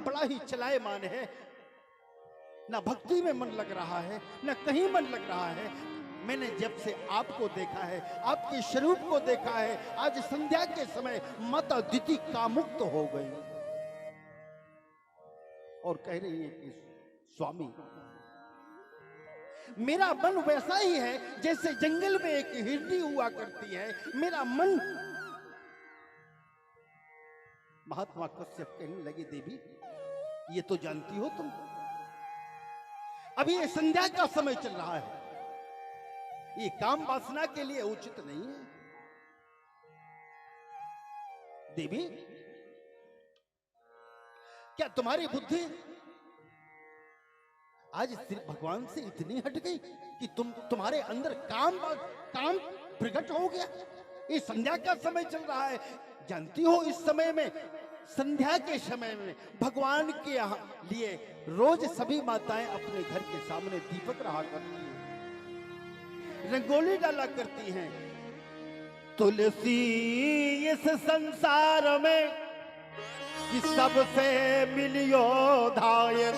बड़ा ही चलायमान है, ना भक्ति में मन लग रहा है, ना कहीं मन लग रहा है। मैंने जब से आपको देखा है, आपके स्वरूप को देखा है, आज संध्या के समय माता दिति कामुक्त हो गई और कह रही है कि स्वामी, मेरा मन वैसा ही है जैसे जंगल में एक हिरनी हुआ करती है, मेरा मन। महात्मा कश्यप कहने लगे, देवी ये तो जानती हो तुम, अभी ये संध्या का समय चल रहा है, ये काम वासना के लिए उचित नहीं है। देवी, क्या तुम्हारी बुद्धि आज सिर्फ भगवान से इतनी हट गई कि तुम्हारे अंदर काम प्रकट हो गया? ये संध्या का समय चल रहा है, जानती हो इस समय में, संध्या के समय में भगवान के लिए रोज सभी माताएं अपने घर के सामने दीपक रहा करती हैं, रंगोली डाला करती हैं। तुलसी इस संसार में कि सबसे मिलियो धाय,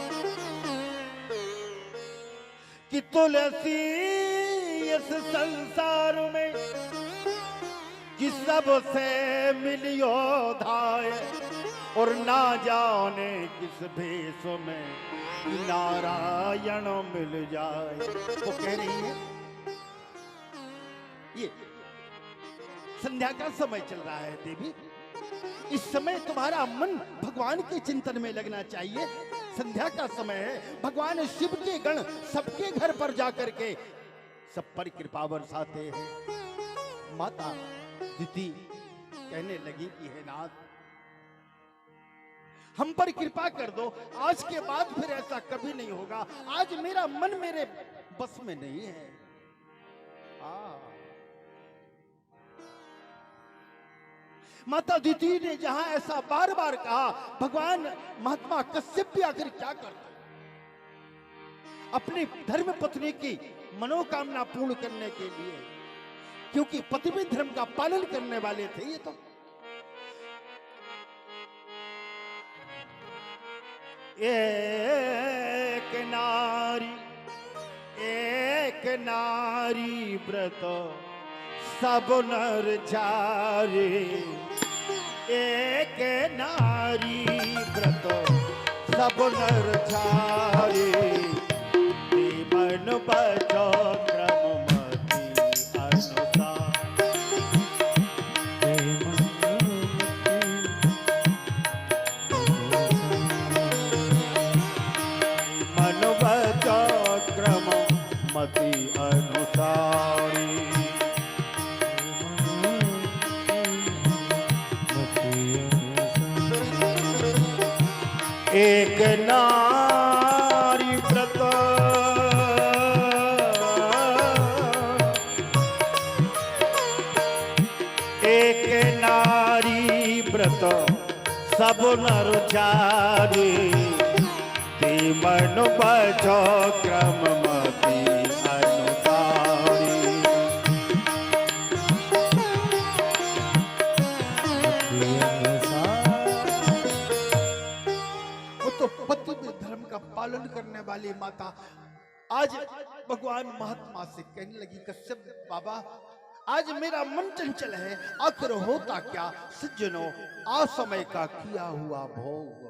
कि तुलसी इस संसार में कि सबसे मिलियो धाय, और ना जाने किस भेष में नारायण मिल जाए। वो कह रही है ये संध्या का समय चल रहा है देवी, इस समय तुम्हारा मन भगवान के चिंतन में लगना चाहिए। संध्या का समय है, भगवान शिव के गण सबके घर पर जाकर के सब पर कृपा बरसाते हैं। माता दिति कहने लगी कि हे नाथ, हम पर कृपा कर दो, आज के बाद फिर ऐसा कभी नहीं होगा। आज मेरा मन मेरे बस में नहीं है। माता दिति ने जहां ऐसा बार बार कहा, भगवान महात्मा कश्यप भी आखिर क्या करते, अपनी धर्म पत्नी की मनोकामना पूर्ण करने के लिए, क्योंकि पति भी धर्म का पालन करने वाले थे। ये तो एक नारी व्रत सब नर चारे, एक नारी व्रत सब नर चारे, मन बचो क्रममति अनुसार, मन बचो क्रममति अनुसारी। एक नारी व्रत सब नर चारे, ते मन बचो क्रममति अनुसारी। वो तो पति धर्म का पालन करने वाली माता आज भगवान महात्मा से कहने लगी, कश्यप बाबा, आज मेरा मन चंचल है, आखिर होता क्या सज्जनों, असमय का किया हुआ भोग।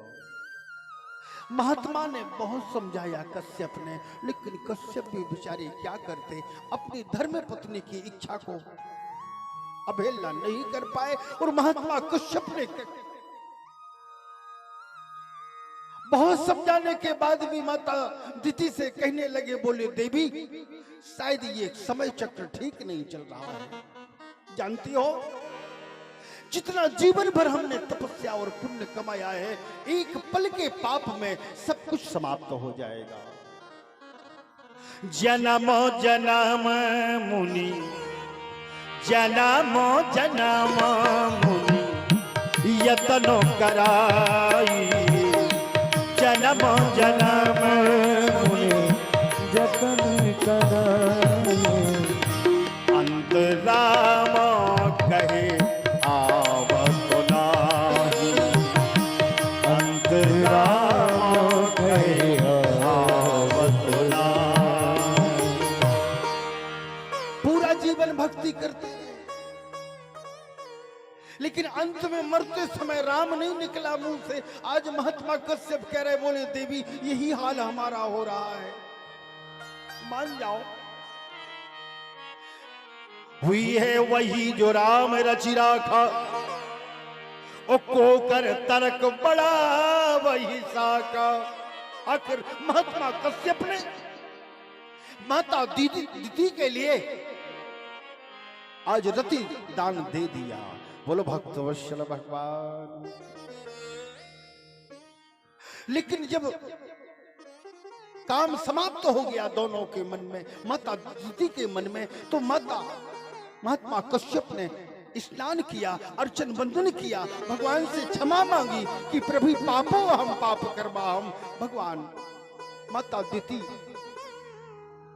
महात्मा ने बहुत समझाया कश्यप ने, लेकिन कश्यप भी बेचारे क्या करते, अपनी धर्म पत्नी की इच्छा को अवहेलना नहीं कर पाए। और महात्मा कश्यप ने बहुत समझाने के बाद भी माता दिति से कहने लगे, बोले देवी, शायद ये समय चक्र ठीक नहीं चल रहा है। जानती हो, जितना जीवन भर हमने तपस्या और पुण्य कमाया है, एक पल के पाप में सब कुछ समाप्त हो जाएगा। जन्मो जन्म मुनि, जन्मो जन्म मुनि यतनो कराई, जन्म जन्म मुनि जतन कराई, अंत राम कहे आवत नाही, अंत राम अंत में मरते समय राम नहीं निकला मुंह से। आज महात्मा कश्यप कह रहे, बोले देवी यही हाल हमारा हो रहा है, मान जाओ। हुई है वही जो राम रचि राखा, ओ को कर तर्क बड़ा वही साका। आखिर महात्मा कश्यप ने माता दीदी के लिए आज रति दान दे दिया। बोलो भक्तवत्सल भगवान। लेकिन जब काम समाप्त हो गया दोनों के मन में, माता दीदी के मन में, तो महात्मा कश्यप ने स्नान किया, अर्चन बंदन किया, भगवान से क्षमा मांगी कि प्रभु पापो हम पाप कर्मा हम। भगवान, माता दीदी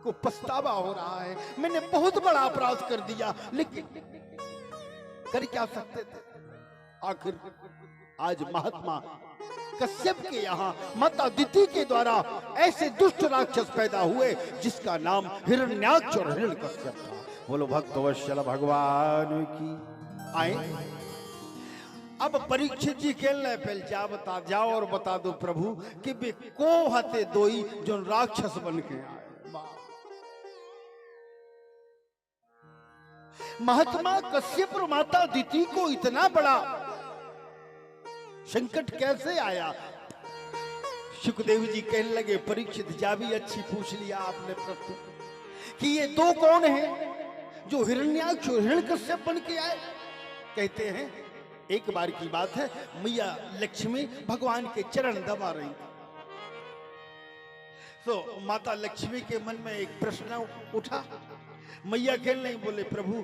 को पछतावा हो रहा है, मैंने बहुत बड़ा अपराध कर दिया, लेकिन कर क्या सकते थे। आखिर आज महात्मा कश्यप के यहाँ माता दीदी के द्वारा ऐसे दुष्ट राक्षस पैदा हुए जिसका नाम हिरण्याक्ष और हिरण्यकश्यप था। बोलो भक्तवत्सल भगवान की। आए अब परीक्षित जी खेलने पहले जा बता जाओ और बता दो प्रभु कि वे को हते दोई जो राक्षस बन के आए। महात्मा कश्यप और माता दीदी को इतना बड़ा संकट कैसे आया। सुखदेव जी कहने लगे, परीक्षित जा भी अच्छी पूछ लिया आपने प्रश्न कि ये दो कौन हैं जो हिरण्याक्ष और हिरण्यकश्यप बन के आए। कहते हैं एक बार की बात है, मैया लक्ष्मी भगवान के चरण दबा रही थी, तो माता लक्ष्मी के मन में एक प्रश्न उठा। मैया कहने नहीं, बोले प्रभु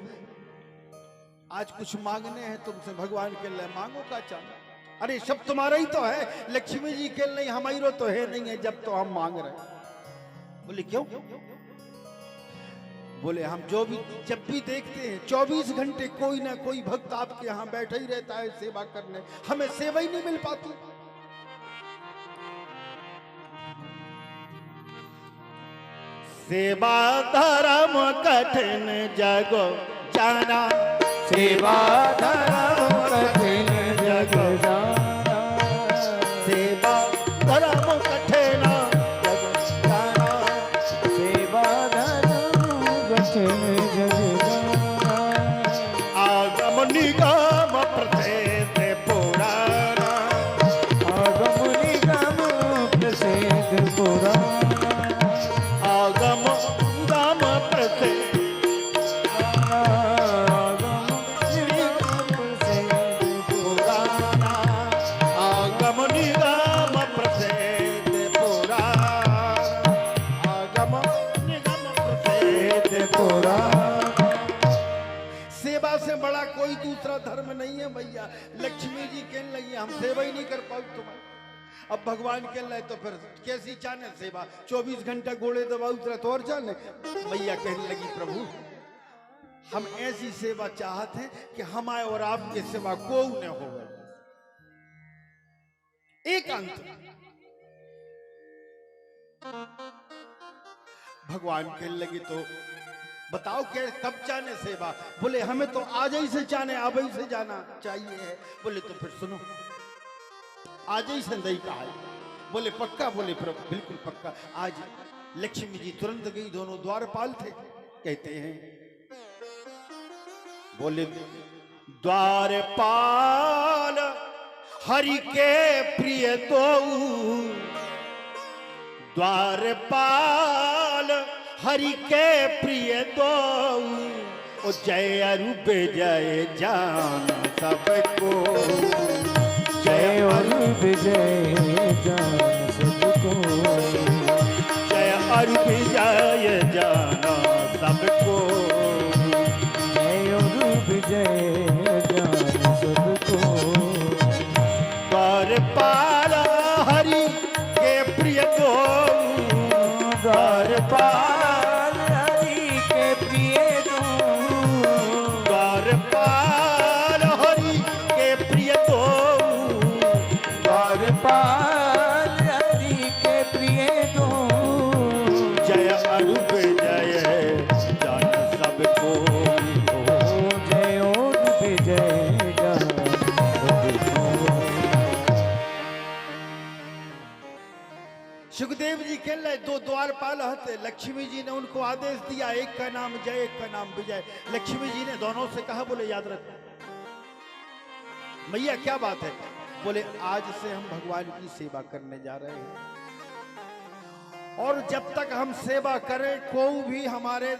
आज कुछ मांगने हैं तुमसे, भगवान के लिए मांगो का चाहना। अरे सब तुम्हारा ही तो है। लक्ष्मी जी के नहीं हमारी तो है नहीं है जब तो हम मांग रहे हैं। बोले क्यों? बोले हम जब भी देखते हैं 24 घंटे कोई ना कोई भक्त आपके यहाँ बैठा ही रहता है सेवा करने, हमें सेवा ही नहीं मिल पाती। सेवा धर्म कठिन जगो जाना, सेवा धर्म कठिन जग जाना, सेवा धर्म कठिन जग जाना, सेवा धर्म कठिन जग जाना। आगम निगम प्रसिद्ध पुराना, आगम निगम प्रसिद्ध पुराना, आगम निगम प्रसिद्ध बड़ा कोई दूसरा धर्म नहीं है भैया। लक्ष्मी जी कहने लगी हम सेवा ही नहीं कर पाओ तुम्हारी। अब भगवान कहने लगे तो फिर कैसी चाहने सेवा, 24 घंटा घोड़े दबा उतरा तो और जाने। मैया कहने लगी प्रभु हम ऐसी सेवा चाहते हैं कि हमारे और आपके सेवा को न हो। एकांत भगवान कहने लगे तो बताओ क्या कब जाने सेवा। बोले हमें तो आज ही से जाने, अब ही से जाना चाहिए है। बोले तो फिर सुनो, आज ही संदेही कहा है। बोले पक्का? बोले प्रभु बिल्कुल पक्का। आज लक्ष्मी जी तुरंत गई, दोनों द्वारपाल थे। कहते हैं बोले द्वारपाल हरि के प्रिय दो, द्वारपाल हरि के प्रिय दो, ओ जय अरूप जय जान सबको, जय अरूप जय जान सबको, जय अरूप जय जाना सबको, जय अरूप जय जान सबको। द्वारपाल हरि के प्रिय दो, द्वारपाल सुखदेव जी कह रहे दो द्वारपाल हते। लक्ष्मी जी ने उनको आदेश दिया, एक का नाम जय, एक का नाम विजय। लक्ष्मी जी ने दोनों से कहा, बोले याद रखो। मैया क्या बात है? बोले आज से हम भगवान की सेवा करने जा रहे हैं, और जब तक हम सेवा करें कोई भी हमारे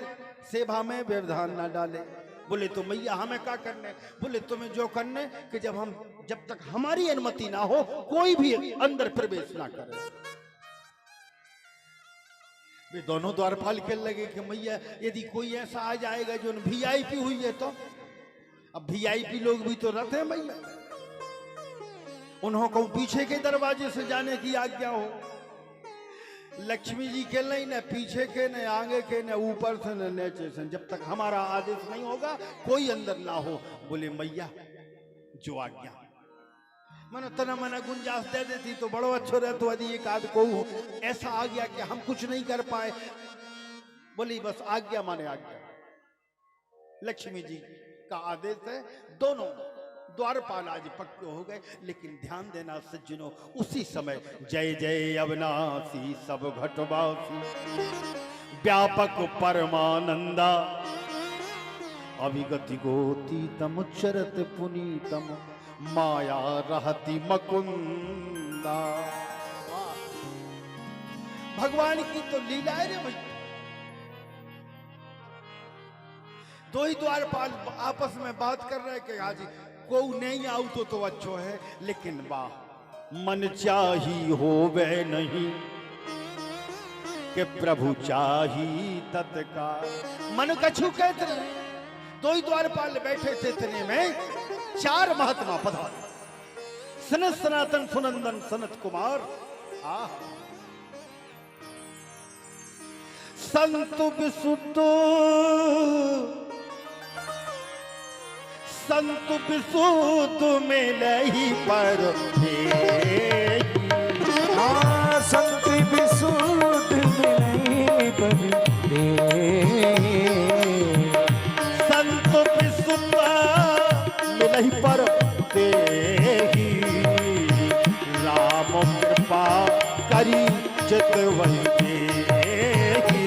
सेवा में व्यवधान ना डाले। बोले तो मैया हमें क्या करने? बोले तुम्हें जो करने कि जब तक हमारी अनुमति ना हो कोई भी अंदर प्रवेश ना करे। वे दोनों द्वारपाल कहने लगे कि मैया यदि कोई ऐसा आ जाएगा जो वीआईपी हुई है तो? अब वीआईपी लोग भी तो रहते हैं मैया, उन्हों को पीछे के दरवाजे से जाने की आज्ञा हो। लक्ष्मी जी के नहीं, न पीछे के, न आगे के, न ऊपर से, न नीचे से, जब तक हमारा आदेश नहीं होगा कोई अंदर ना हो। बोले मैया जो आज्ञा। मनो तना मना गुंजाइश दे देती तो बड़ो अच्छो रहतो। यदि एक आध को ऐसा आ गया कि हम कुछ नहीं कर पाए, बोली बस आज्ञा माने आज्ञा। लक्ष्मी जी का आदेश है। दोनों द्वारपाल आज पक्के हो गए। लेकिन ध्यान देना सज्जनों, उसी समय जय जय अविनाशी सब घटवासी, व्यापक परमानंदा, अभिगति गोतीतम चरत पुनीतम, माया रहती मकुंदा। भगवान की तो लीला है रे भाई। दो ही द्वारपाल आपस में बात कर रहे कि आज को नहीं आऊ तो अच्छो है, लेकिन वाह मन चाही हो वे नहीं कि प्रभु चाही तत्काल। मन कछु कहते रहे। दो ही द्वारपाल बैठे थे, इतने में चार महात्मा पधारे। सनत सनातन सुनंदन सनत कुमार, संत विशुद्ध संत विशुद्ध मिलहि पर संत विशुद्ध मिलहि पर संत विशुद्ध मिलहि पर तेहि, राम कृपा करी चितवहि देहि,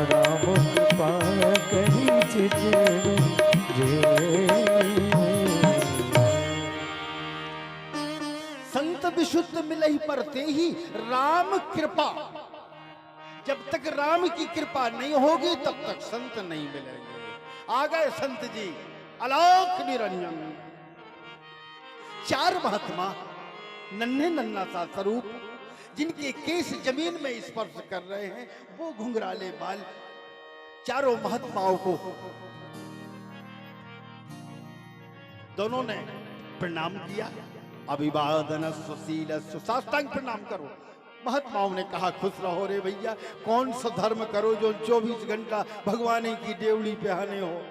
राम कृपा करी चितवहि। संत विशुद्ध मिलहि पर तेहि, राम कृपा। जब तक राम की कृपा नहीं होगी तब तक संत नहीं मिलेंगे। आ गए संत जी, अलौक निरंजन। चार महात्मा, नन्हे नन्हा सा स्वरूप, जिनके केस जमीन में स्पर्श कर रहे हैं, वो घुंघराले बाल। चारों महात्माओं को दोनों ने प्रणाम किया। अभिवादन सुशील सुसाष्टांग प्रणाम करो। महात्माओं ने कहा खुश रहो रे भैया, कौन सा धर्म करो जो 24 घंटा भगवान की डेवड़ी पहने हो।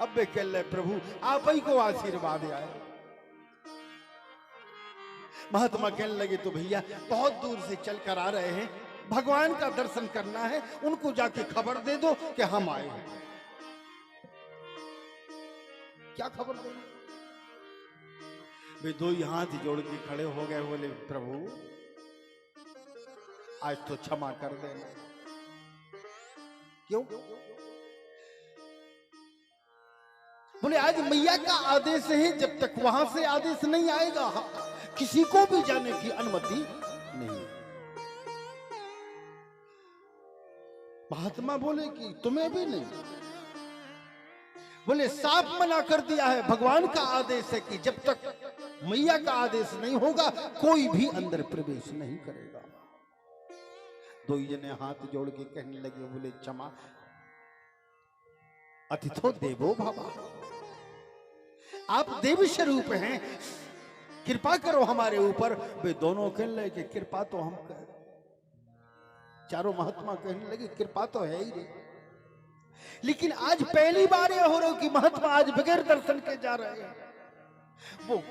अब वे कह रहे प्रभु आप ही को आशीर्वाद आए। महात्मा कहने लगे तो भैया बहुत दूर से चल कर आ रहे हैं, भगवान का दर्शन करना है, उनको जाके खबर दे दो कि हम आए हैं। क्या खबर देंगे? वे दो ही हाथ जोड़ के खड़े हो गए। बोले प्रभु आज तो क्षमा कर देना। क्यों? बोले आज मैया का आदेश है, जब तक वहां से आदेश नहीं आएगा किसी को भी जाने की अनुमति नहीं। महात्मा बोले कि तुम्हें भी नहीं। बोले साफ मना कर दिया है, भगवान का आदेश है कि जब तक मैया का आदेश नहीं होगा कोई भी अंदर प्रवेश नहीं करेगा। दो जने हाथ जोड़ के कहने लगे, बोले क्षमा, अतिथो देवो भव, आप देव स्वरूप हैं, कृपा करो हमारे ऊपर। वे दोनों कहने लगे कि कृपा तो हम कर। चारों महात्मा कहने लगे कृपा तो है ही रे, लेकिन आज पहली बार यह हो रहा है कि महात्मा आज बगैर दर्शन के जा रहे हैं। वो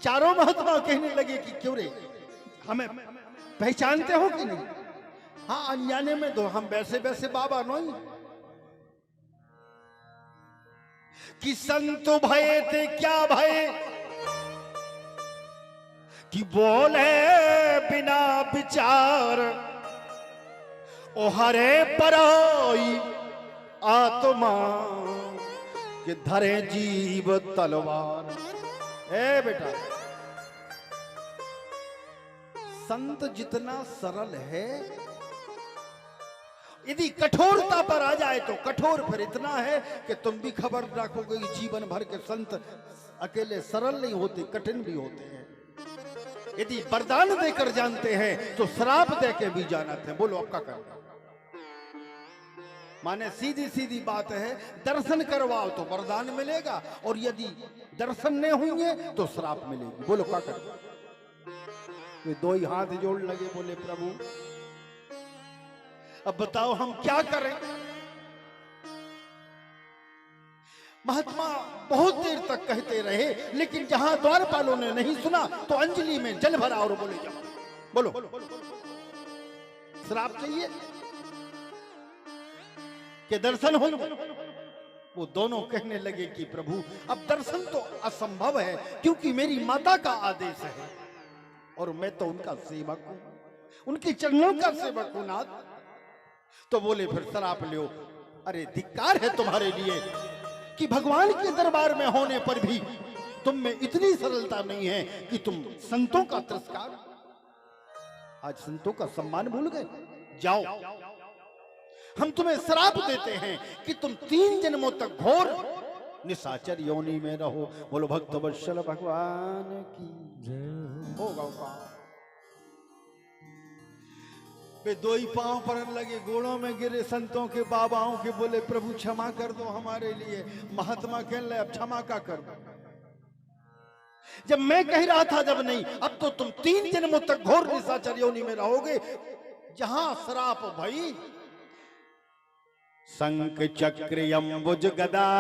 चारों महात्मा कहने लगे कि क्यों रे, हमें पहचानते हो कि नहीं? हाँ अनजाने में दो, हम वैसे वैसे बाबा नहीं कि संत भये थे क्या भये कि बोले बिना विचार, ओ हरे पराई आत्मा कि धरे जीव तलवार। ए बेटा, संत जितना सरल है, यदि कठोरता पर आ जाए तो कठोर फिर इतना है कि तुम भी खबर रखोगे कि जीवन भर के संत अकेले सरल नहीं होते, कठिन भी होते हैं। यदि वरदान देकर जानते हैं तो श्राप देके भी जानते हैं। बोलो अब क्या करना? माने सीधी सीधी बात है, दर्शन करवाओ तो वरदान मिलेगा, और यदि दर्शन नहीं होंगे तो श्राप मिलेगी। बोलो क्या करना? वे दो ही हाथ जोड़ लगे, बोले प्रभु अब बताओ हम क्या करें। महात्मा बहुत देर तक कहते रहे, लेकिन जहां द्वारपालों ने नहीं सुना तो अंजलि में जल भरा और बोले जाओ। बोलो श्राप चाहिए कि दर्शन हो? वो दोनों कहने लगे कि प्रभु अब दर्शन तो असंभव है, क्योंकि मेरी माता का आदेश है और मैं तो उनका सेवक हूं, उनके चरणों का सेवक हूं नाथ। तो बोले फिर श्राप लो। अरे धिक्कार है तुम्हारे लिए कि भगवान के दरबार में होने पर भी तुम में इतनी सरलता नहीं है कि तुम संतों का तिरस्कार, आज संतों का सम्मान भूल गए। जाओ, हम तुम्हें श्राप देते हैं कि तुम 3 जन्मों तक घोर निशाचर योनि में रहो। बोलो भक्त वत्सल भगवान की जय। होगा वे दो ही पांव पड़ने लगे, गोड़ों में गिरे संतों के, बाबाओं के, बोले प्रभु क्षमा कर दो हमारे लिए। महात्मा कहने लगे अब क्षमा का कर दो, जब मैं कह रहा था जब नहीं, अब तो तुम 3 जन्मों तक घोर निशाचर योनि में रहोगे। जहां श्राप भई, शंख चक्र अम्बुज गदा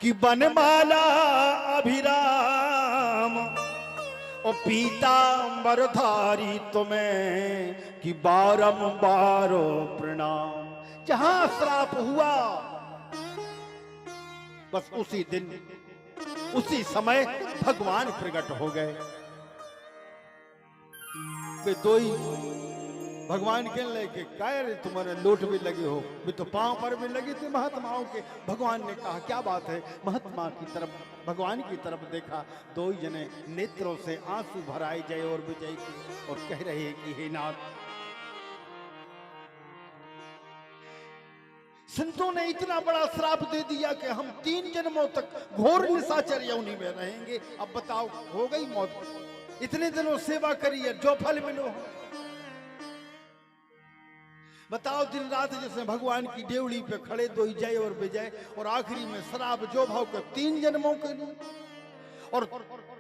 कि बनमाला अभिराम, ओ पीतांबर धारी तुम्हें कि बारंबारो प्रणाम। जहां श्राप हुआ बस उसी दिन उसी समय भगवान प्रकट हो गए। वे दो ही भगवान कहने लगे काय रे तुम्हारे लोट भी लगे हो, वे तो पांव पर भी लगे थे महात्माओं के। भगवान ने कहा क्या बात है? महात्मा की तरफ, भगवान की तरफ देखा, 2 जने नेत्रों से आंसू भराए जय और विजय की, और कह रहे कि हे नाथ, संतों ने इतना बड़ा श्राप दे दिया कि हम 3 जन्मों तक घोर निशाचर योनि में रहेंगे। अब बताओ, हो गई मौत, इतने दिनों सेवा करी है, जो फल मिलो। बताओ दिन रात जैसे भगवान की डेवड़ी पे खड़े, 2 जय और विजय, और आखिरी में श्राप जो भाव के 3 जन्मों के लिए। और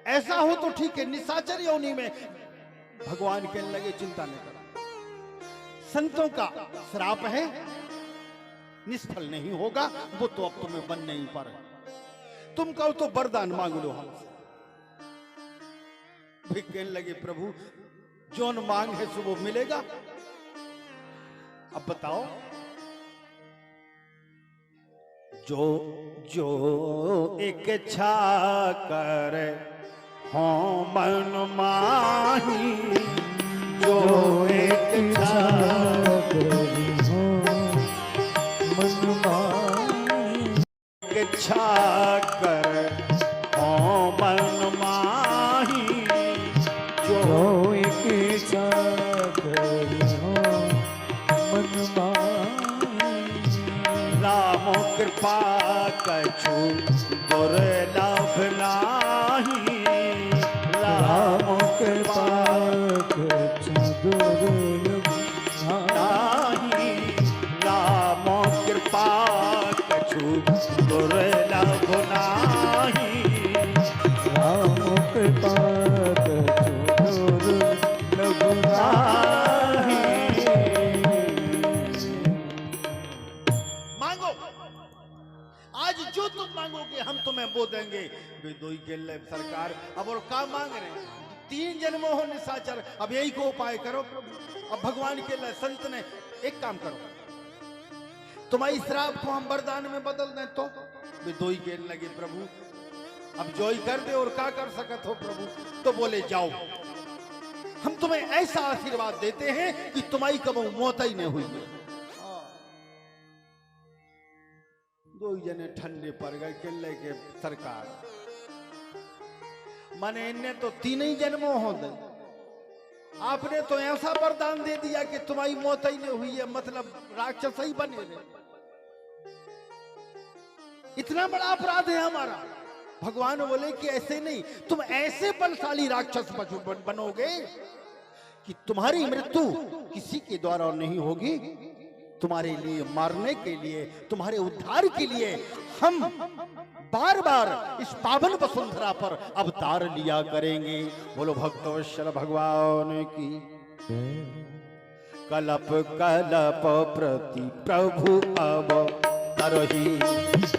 ऐसा हो तो ठीक है, निशाचर योनि में। भगवान कहने लगे चिंता नहीं करो, संतों का श्राप है, निष्फल नहीं होगा, वो तो अब तुम्हें बन नहीं पा रहा। तुम कहो तो वरदान मांग लो हमसे। भी कहने लगे प्रभु जोन मांग है सो वो मिलेगा। अब बताओ, जो जो एक इच्छा करे हो मन माही, जो एक इच्छा करे हो मन माही, इच्छा करे हो मन माही, जो एक इच्छा करे हो मन माही। राम कृपा कछु दुर्लभ नाही, राम कृपा कछु दुर्लभ नाही, राम कृपा कछु दुर्लभ नाही, राम कृपा कछु दुर्लभ नाही। मांगो, आज जो तुम मांगोगे हम तुम्हें वो देंगे। वे दो ही के लिए सरकार अब और क्या मांग रहे हैं? 3 जन्मों हो निशाचर, अब यही को उपाय करो प्रभु। अब भगवान के लिए संत ने एक काम करो, तुम्हारी श्राप को हम वरदान में बदल दें तो? वे दो ही कहने लगे प्रभु अब जो ही कर दे, और क्या कर सकत हो प्रभु? तो बोले जाओ, हम तुम्हें ऐसा आशीर्वाद देते हैं कि तुम्हारी कबू मौत ही नहीं हुई है। दो जने ठंडे पड़ गए किले के सरकार, माने इन्हें तो तीन ही जन्मों हो गए, आपने तो ऐसा वरदान दे दिया कि तुम्हारी मौत ही नहीं हुई है, मतलब राक्षस ही बने रहे। इतना बड़ा अपराध है हमारा। भगवान बोले कि ऐसे नहीं, तुम ऐसे बलशाली राक्षस बनोगे कि तुम्हारी मृत्यु किसी के द्वारा नहीं होगी। तुम्हारे लिए मारने के लिए, तुम्हारे उद्धार के लिए हम बार बार इस पावन वसुंधरा पर अवतार लिया करेंगे। बोलो भक्तवत्सल भगवान की। कलप कलप प्रति प्रभु अवतरहि,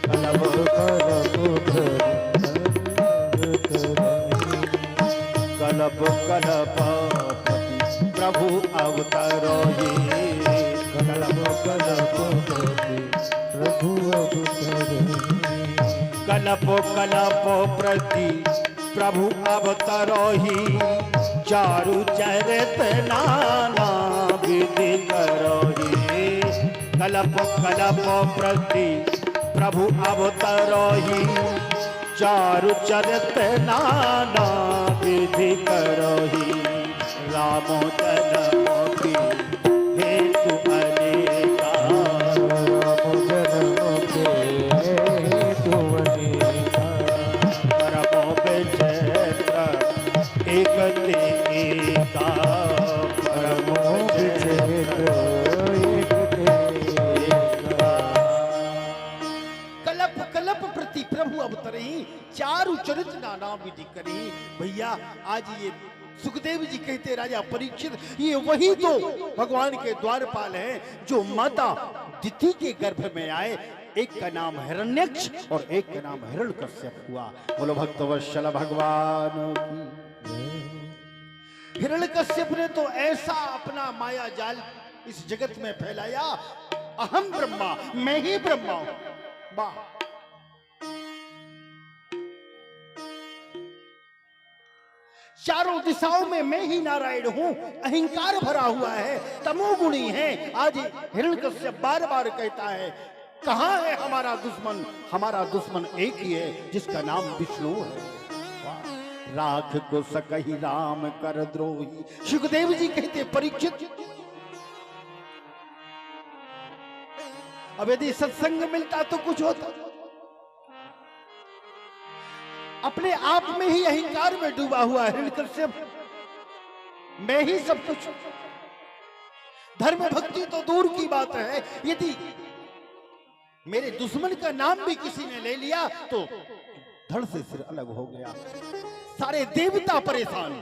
कलप कलप कलप प्रति प्रभु अवतरहि, कलप कलप प्रभु अवतरहि, कलप कलप प्रति प्रभु अवतरहि, चारु चरित नाना विधि करहि। कलप कलप प्रति प्रभु अवतरहि, चारु चरित नाना विधि करहि। राम जन्म की हेतु अनेका, राम जन्म के हेतु अनेका, परम विचित्र एक एका, परम विचित्र कलप कलप प्रति प्रभु अवतरहि, चारु चरित नाना विधि करी। भैया आज ये सुखदेव जी कहते राजा परीक्षित, ये वही तो भगवान के द्वारपाल हैं जो माता दिति के गर्भ में आए। एक का नाम हिरण्यक्ष और एक का नाम हिरण्यकश्यप हुआ। बोलो भक्तवत्सल भगवान की। हिरण्यकश्यप ने तो ऐसा अपना माया जाल इस जगत में फैलाया, अहम ब्रह्मा, मैं ही ब्रह्मा हूं। वाह, चारों दिशाओं में मैं ही नारायण हूं, अहंकार भरा हुआ है, तमोगुणी है। आज हिरण्यकश्यप बार बार कहता है, कहां है हमारा दुश्मन? हमारा दुश्मन एक ही है जिसका नाम विष्णु है। राख को सकहि राम कर द्रोही। सुखदेव जी कहते परीक्षित, अब यदि सत्संग मिलता तो कुछ होता, अपने आप में ही अहंकार में डूबा हुआ हिरण्यकश्यप, मैं ही सब कुछ। धर्म भक्ति तो दूर की बात है, यदि मेरे दुश्मन का नाम भी किसी ने ले लिया तो धड़ से सिर अलग हो गया। सारे देवता परेशान।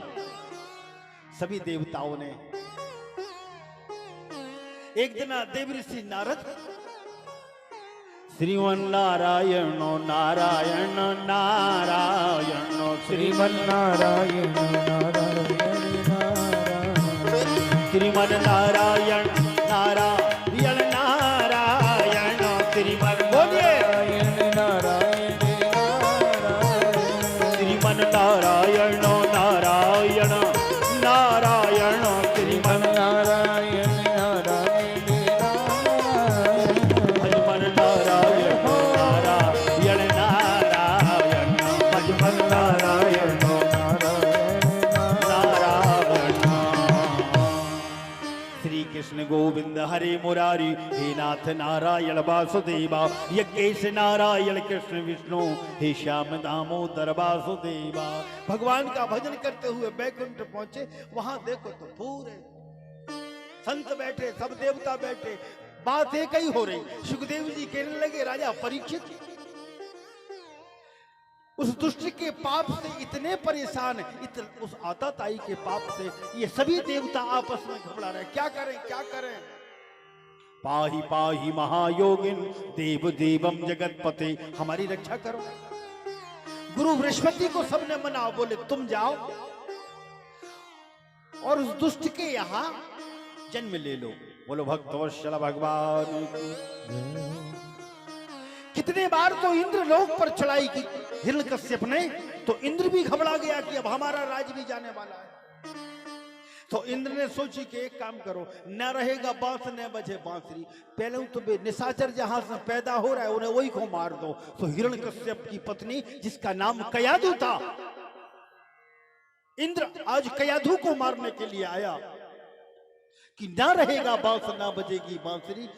सभी देवताओं ने एक दिन देवऋषि नारद, श्रीमन्नारायण नारायण नारायण श्रीमन्नारायण नारायण नारायण, श्रीमन्नारायण नारायण नारायण, श्रीमन् नारायण नारायण नारायण, श्रीमन्नारायण नारायण नारायण, श्रीमन्नारायण नारायण नारायण, कृष्ण गोविंद हरे मुरारी, हे नाथ नारायण वासुदेवा, यज्ञेश नारायण कृष्ण विष्णु, हे श्याम दामोदर वासुदेवा। भगवान का भजन करते हुए बैकुंठ पहुंचे। वहां देखो तो पूरे संत बैठे, सब देवता बैठे, बात एक ही हो रही। सुखदेव जी कहने लगे, राजा परीक्षित, उस दुष्ट के पाप से इतने परेशान, उस आताताई के पाप से ये सभी देवता आपस में घबरा रहे, क्या करें क्या करें। पाहि पाहि महायोगिन देव देवम जगतपते, हमारी रक्षा करो। गुरु बृहस्पति को सबने मना, बोले तुम जाओ और उस दुष्ट के यहां जन्म ले लो। बोलो भक्तवत्सल भगवान की। कितने बार तो इंद्र लोक पर चढ़ाई की हिरण्यकश्यप ने, तो इंद्र भी घबरा गया कि अब हमारा राज भी जाने वाला है। तो इंद्र ने सोची कि एक काम करो, न रहेगा बांस न बजे बांसुरी, पहले तो बे निशाचर जहां से पैदा हो रहा है उन्हें वही को मार दो। तो हिरण्यकश्यप की पत्नी जिसका नाम कयाधु था, इंद्र आज कयाधु को मारने के लिए आया कि ना रहेगा बांस ना बजेगी बांसुरी।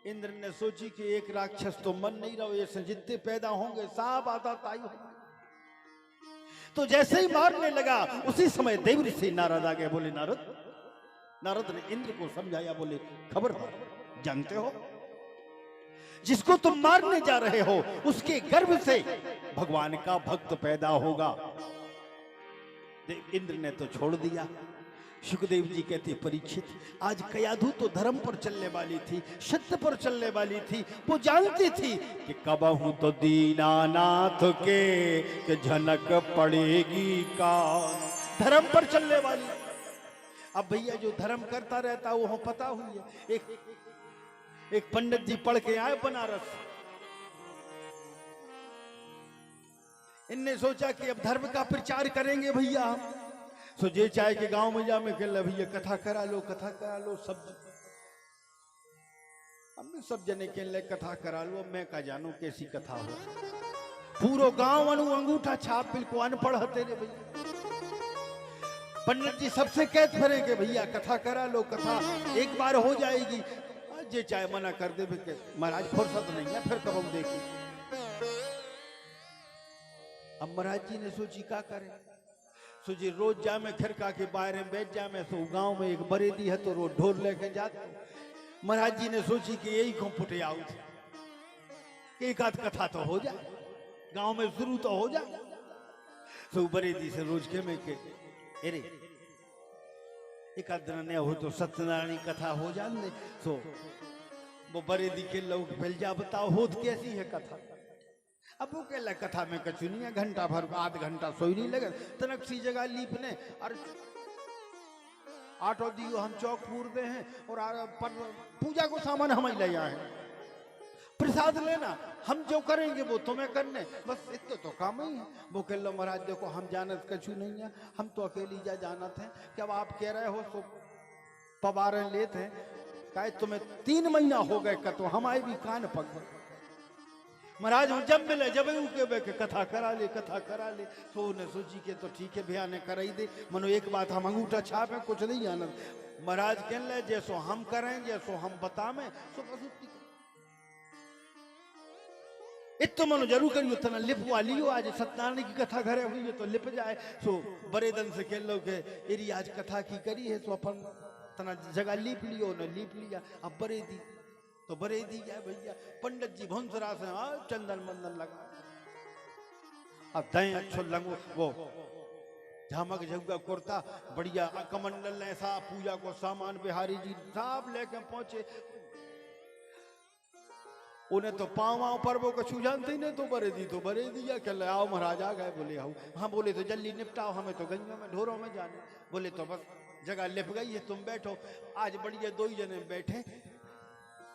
इंद्र ने सोची कि एक राक्षस तो मन नहीं रहो, ये जितने पैदा होंगे सब आधा ताई होंगे। तो जैसे ही मारने लगा उसी समय देव ऋषि नारद आ गए। बोले नारद, नारद ने इंद्र को समझाया, बोले खबरदार, जानते हो जिसको तुम मारने जा रहे हो उसके गर्भ से भगवान का भक्त पैदा होगा। इंद्र ने तो छोड़ दिया। सुखदेव जी कहते परीक्षित, आज कयाधु तो धर्म पर चलने वाली थी, सत्य पर चलने वाली थी, वो जानती थी कि कबहू तो दीनानाथ के झनक पड़ेगी का, धर्म पर चलने वाली। अब भैया जो धर्म करता रहता वो पता हुई है। एक पंडित जी पढ़ के आए बनारस, इनने सोचा कि अब धर्म का प्रचार करेंगे भैया। सो जे चाहे के गांव में जा में कह भैया कथा करा लो, कथा करा लो। सब हम सब जने के लिए कथा करा लो, मैं का जानू कैसी कथा हो। पूरो गांव अंगूठा छाप बिल्कुल अनपढ़ तेरे भैया। पंडित जी सबसे कहते फिरे के भैया कथा करा लो, कथा एक बार हो जाएगी। जे चाहे मना कर दे, महाराज फुर्सत नहीं है, फिर कब हम देखें। अब महाराज जी ने सोची क्या करें। सो जी रोज जा में खिरका के बाहर में बैठ जा में, तो गांव में एक बरेदी है तो रोज ढोल लेके जाते। महाराज जी ने सोची कि यही को पुटे आउट, एक आध कथा तो हो जाए, गांव में शुरू तो हो जाए। तो बरेदी से रोज के में के अरे एक आध दिन हो तो सत्यनारायण कथा हो जाने। तो वो बरेदी के लोग पहल जा बताओ होत कैसी है कथा। अब वो कहला कथा में कछु नहीं है, घंटा भर आध घंटा सोई नहीं लगे, तनक सी जगह लीपने और आटो दियो हम चौक पूर दे हैं और पर पूजा को सामान हम ही ले आए, प्रसाद लेना हम जो करेंगे वो तुम्हें करने, बस इतना तो काम ही है। वो कह लो महाराज देखो हम जानत कछु नहीं है, हम तो अकेली जा जानत हैं कि अब आप कह रहे हो तो पवारे लेते हैं, कहे तुम्हें 3 महीना हो गए का, तो हमारे भी कान पक गए। महाराज जब मिले जब के कथा करा ले, कथा करा ले। तो उन्हें सोची के तो ठीक है भैया ने कराई दे, मनो एक बात हम अंगूठा छापे कुछ नहीं आनंद। महाराज कह ले जैसो हम करें जैसो हम बतावे सो बस इतो मनो जरूर करियो, तना लिपवा लियो। आज सत्यनारायण की कथा घरे हुई है तो लिप जाए। सो बड़े दिन से कह लो के एरी आज कथा की करी है, तो अपन तना जगह लीप लियो, न लीप लिया। अब बड़े दी तो बरे दी जाए भैया। पंडित जी भंसरा से चंदन मंदन लगा, अब दे अच्छो लगो वो झमक झुका कुर्ता बढ़िया कमंडल ऐसा पूजा को सामान बिहारी जी सब लेके पहुंचे। उन्हें तो पाँव पर वो कछु जानते ही नहीं, तो बरे दी या कह आओ महाराज आ गए। बोले आओ, हाँ बोले तो जल्दी निपटाओ, हमें तो गंगा में ढोरों में जाने। बोले तो बस जगह लिप गई है, तुम बैठो। आज बढ़िया 2 ही जने बैठे।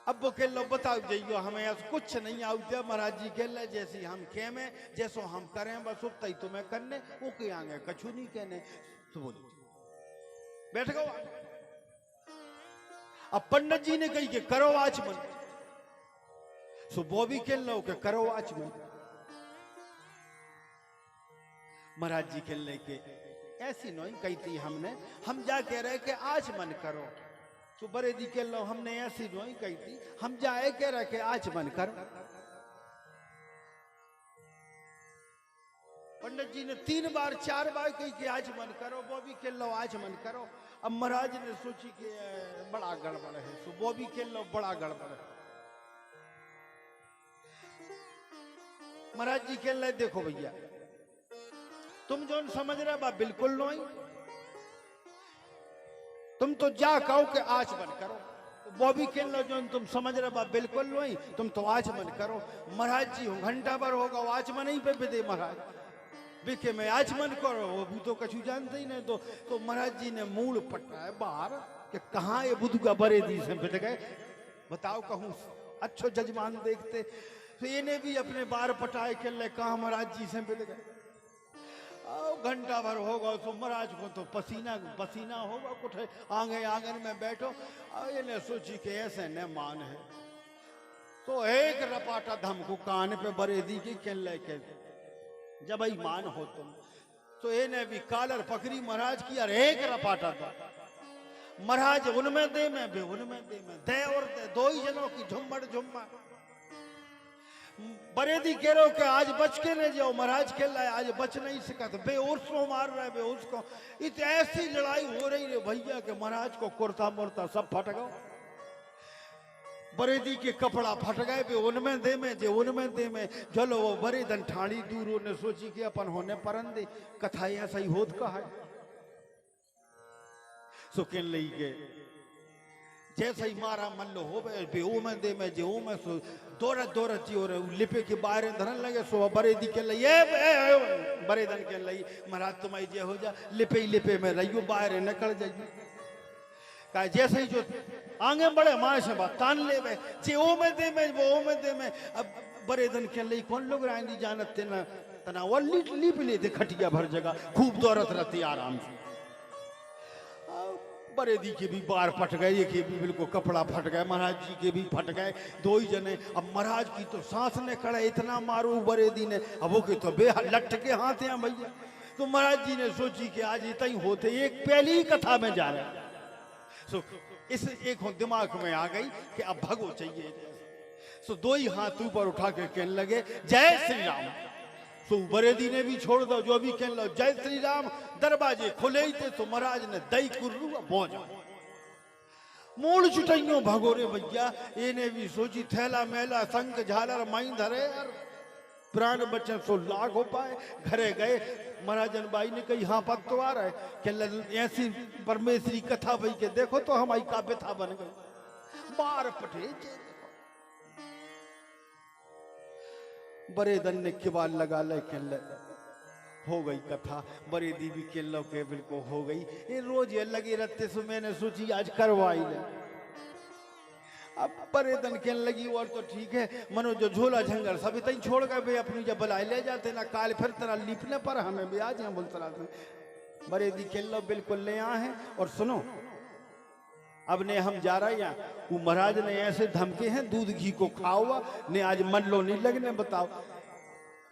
अब वो कह लो बताओ जाइयो, हमें ऐसा कुछ नहीं आउते। महाराज जी कह ले जैसी हम कह में जैसो हम करें बस उतना ही तुम्हें करने, वो के आगे कछु नहीं कहने। तो बोले बैठ गो। अब पंडित जी ने कही कि करो आचमन। सो वो भी कह लो कि करो आचमन। महाराज जी कह ले के ऐसी नहीं कही थी हमने, हम जा कह रहे कि आचमन करो। तो बरे दी कह लो हमने ऐसी नहीं कही थी, हम जाए कह रहे कि आचमन करो। पंडित जी ने 3 बार 4 बार कही कि आचमन करो, वो भी कह लो आचमन करो। अब महाराज ने सोची कि बड़ा गड़बड़ है, तो वो भी कह लो बड़ा गड़बड़ है। महाराज जी कह रहे देखो भैया तुम जो समझ रहे बा बिल्कुल नहीं, तुम तो जा कहो कि आचमन करो। वो भी कह लो जो तुम समझ रहे बा बिल्कुल नहीं, तुम तो आचमन करो। महाराज जी घंटा भर होगा वो आचमन ही पे दे महाराज बिके में आचमन करो, वो भी तो कछु जानते ही नहीं। तो महाराज जी ने मूल पटा है बाहर कि कहाँ ये बुद्ध का बरे दी से बिट गए, बताओ कहूँ अच्छो जजमान देखते। तो इन्हें भी अपने बार पटाए के ले कहा महाराज जी से बिट गए। घंटा भर होगा तो महाराज को तो पसीना पसीना होगा, कुछ आगे आंगन में बैठो। इन्हें सोची कि ऐसे न मान है तो एक रपाटा धम को कान पे बरे दी की के लेके जब ही मान हो तुम तो इन्हें भी कालर पकड़ी महाराज की और एक रपाटा था। महाराज उनमें दे में भी उनमें दे और दे, दो ही जनों की झुम्मड़ झुम्मा। बरेदी कह रहे हो कि आज बच के नहीं जाओ, महाराज खेल रहा है आज बच नहीं सका तो बेहोश को मार रहा है बेहोश को। इत ऐसी लड़ाई हो रही है भैया के महाराज को कुर्ता मुर्ता सब फट गया, बरेदी के कपड़ा फट गए बे उनमें दे में जे उनमें दे में। चलो वो बरेदन ठाणी दूर ने सोची कि अपन होने परन दे कथा ऐसा ही होत का है। सो कह लई के जैसे ही मारा मन लो हो बे ओ में दे में जे ओ में सो दौड़त जी और लिपे के बाहर धरन लगे। सो बरेदी के लई बरेदन के लई महाराज तुम्हारी जे हो जा लिपे ही लिपे में रहियो बाहर निकल जाइए। का जैसे ही जो आगे बढ़े माँ से बात तान ले में जे ओ में दे में वो ओ में दे में। अब बरेदन के लई कौन लोग रांदी जानते ना तना वो लिप लेते खटिया भर जगह खूब दौड़त रहती आराम से। बरेदी के भी बार फट गए, ये के भी बिल्कुल कपड़ा फट गए, महाराज जी के भी फट गए, दो ही जने। अब महाराज की तो सांस ने खड़ा इतना मारो बरेदी ने, अब वो के तो लट के हाथ हैं भैया। तो महाराज जी ने सोची कि आज इतना ही होते एक पहली ही कथा में जा रहे। सो इस एक दिमाग में आ गई कि अब भगो चाहिए। सो दो ही हाथ ऊपर उठा के कहने लगे जय श्री राम। तो बरेदी ने भी छोड़ दो जो भी कहने लो जय श्री राम। दरवाजे खुले ही थे तो महाराज ने दई कुर्रू बोझ मूल चुटाइयों भगोरे भैया। इन्हें भी सोची थैला मेला संग झालर माई धरे यार प्राण बचन सो लाग हो पाए। घरे गए महाराजन बाई ने कही हाँ पत तो आ रहा है कि ऐसी परमेश्वरी कथा भाई के देखो तो हमारी काव्य था बन गई मार पटे। बरेदन ने किबाल लगा ले हो गई कथा। बरेदी भी केल्लो के बिल्कुल हो गई। ये रोज ये लगे रहते सो मैंने सोची आज करवाई ले। अब बरेदन कहने लगी और तो ठीक है मनो जो झोला झंगर सब इतना छोड़ गए भाई अपनी जब बुलाए ले जाते ना काल फिर तरह लिपने पर हमें भी आज यहाँ बोलते रहते। बरेदी केल्लो बिल्कुल ले आए हैं। और सुनो अब ने हम जा रहे हैं वो महाराज ने ऐसे धमके हैं दूध घी को खाओ ने आज मन लो नहीं लगने बताओ।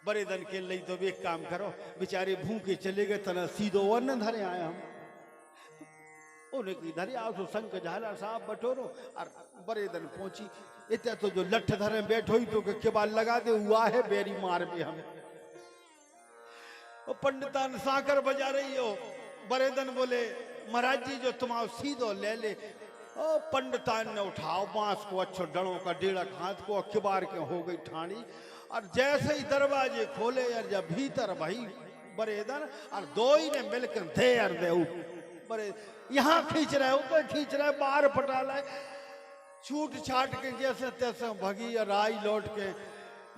बरेदन के लिए तो एक काम करो बेचारे भूखे चले गए तना सीधो और न धरे आए हम उन्हें की धरे आओ तो संग झाला साहब बटोरो। और बरेदन पहुंची इतना तो जो लठ धरे बैठो ही तो के बाल लगा दे हुआ है बेरी मार में हमें। पंडितान साकर बजा रही हो। बरेदन बोले महाराज जी जो तुम्हारा सीधो ले ले। ओ पंडितान ने उठाओ बांस को अच्छो डड़ों का डेढ़ हाथ को किबार के हो गई ठाणी। और जैसे ही दरवाजे खोले यार जब भीतर भाई बरेदन और दो ही ने मिलकर दे बरे यहाँ खींच रहे ऊपर खींच रहे बाहर पटा लाए छूट छाट के जैसे तैसे भगी और आई लौट के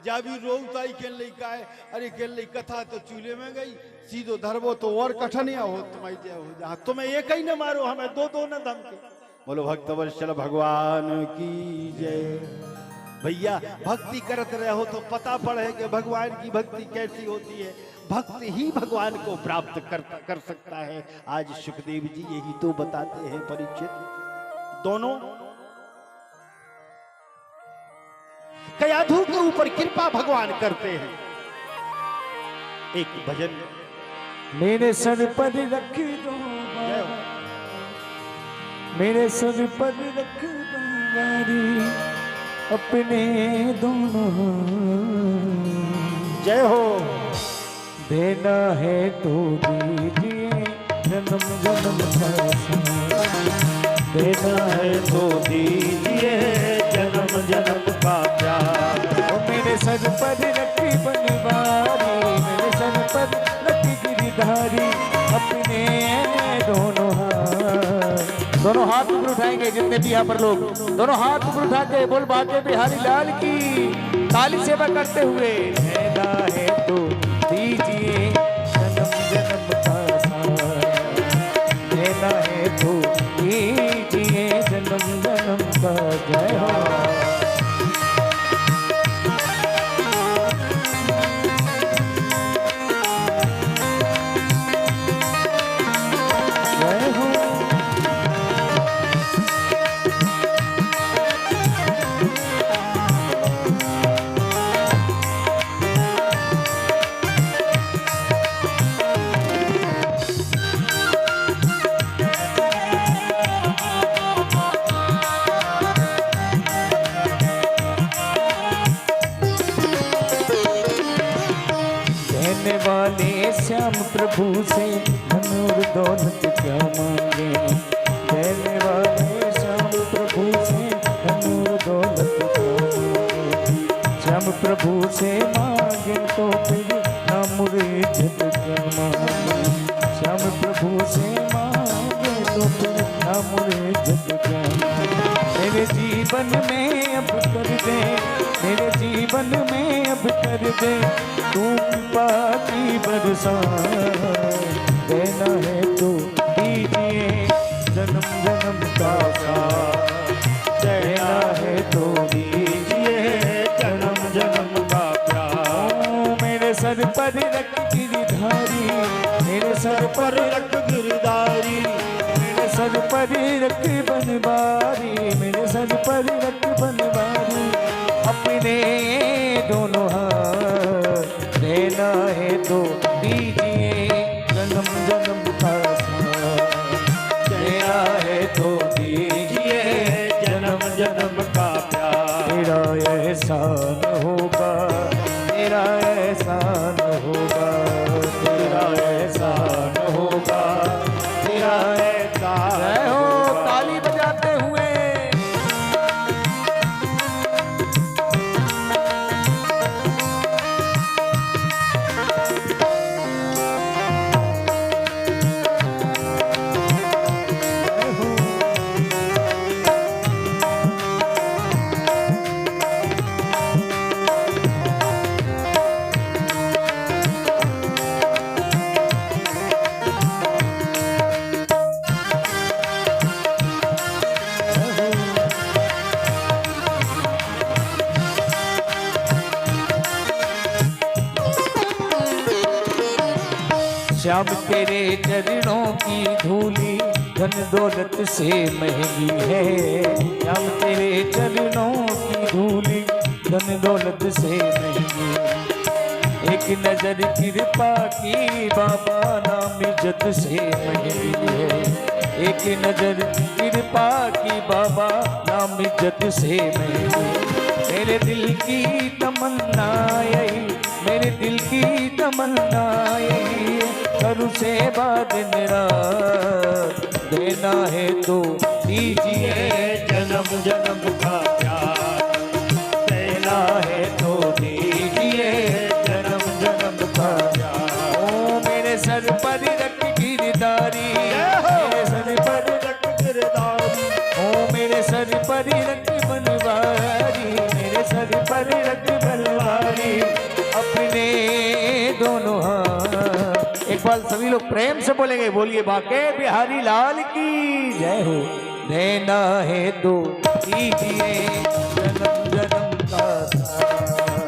जा भी रोताई के लिए का है। अरे के लिए कथा तो चूल्हे में गई सीधो धरबो तो और कठनिया हो तुम्हारी जय हो जा तुम्हें एक ही न मारो हमें दो दो न धमके। बोलो भक्तवत्सल भगवान की जय। भैया भक्ति करते रहो तो पता पड़े कि भगवान की भक्ति कैसी होती है। भक्ति ही भगवान को प्राप्त कर सकता है। आज सुखदेव जी यही तो बताते हैं परीक्षित। दोनों कयाधु के ऊपर कृपा भगवान करते हैं। एक भजन मेरे सर पर रख दो मेरे सर पर रख बंगारी अपने दोनों जय हो। देना है तो दीजिए जन्म जन्म का देना है तो दीजिए जन्म जन्म का प्यार। मेरे सर पर रखी बनवारी मेरे सर पर रखी गिरधारी अपने दोनों हाथ ऊपर उठाएंगे जितने भी यहाँ पर लोग दोनों हाथ ऊपर उठा के बोल बाके बिहारी लाल की ताली सेवा करते हुए देना है तो दीजिए जन्म जन्म का साथ देना है तो दीजिए जन्म जन्म का जय हो। प्रभु से धन और दौलत क्या मांगे, देने वाले श्याम प्रभु से धन और दौलत क्या मांगे, श्याम प्रभु से मांगे तो फिर नाम और इज्जत क्या मांगे, श्याम प्रभु से मांगे तो फिर नाम और इज्जत क्या मांगे। मेरे जीवन में अब कर दे, मेरे जीवन में अब कर दे तू कृपा की बरसात, देना है तो दीजिए जन्म जन्म का साथ, देना है तो दीजिए जन्म जन्म का प्यार। मेरे सर पर रख गिरधारी, मेरे सर पर रख गिरधारी, मेरे सर पर रख बनवारी, मेरे सर पर रख बनवारी, अपने दोनों हाथ, देना है तो दीजिए जन्म जन्म का साथ, देना है तो दीजिए जन्म जन्म का प्यार। तेरा एहसान होगा, तेरा एहसान होगा, तेरा एहसान होगा, तेरा एहसान। जय हो ताली बजाते हुए। श्याम तेरे चरणों की धूली धन दौलत से महंगी है, श्याम तेरे चरणों की धूली धन दौलत से महंगी, एक नजर कृपा की बाबा नाम इज्जत से महंगी है, एक नजर कृपा की बाबा नाम इज्जत से महंगी। मेरे दिल की तमन्ना यही, मेरे दिल की तमन्ना यही, करूँ सेवा दिन रात, देना है तो दीजिए जन्म जन्म का प्यार, देना है तो दीजिए जन्म जन्म का प्यार। ओ मेरे सर पर रख गिरधारी, मेरे सर पर रख गिरधारी, ओ मेरे सर पर रख बनवारी, मेरे सर पर रख बनवारी, अपने दोनों हाथ। एक बार सभी लोग प्रेम से बोलेंगे, बोलिए बाके बिहारी लाल की जय हो। देना है तो दीजिए जन्म जन्म का साथ,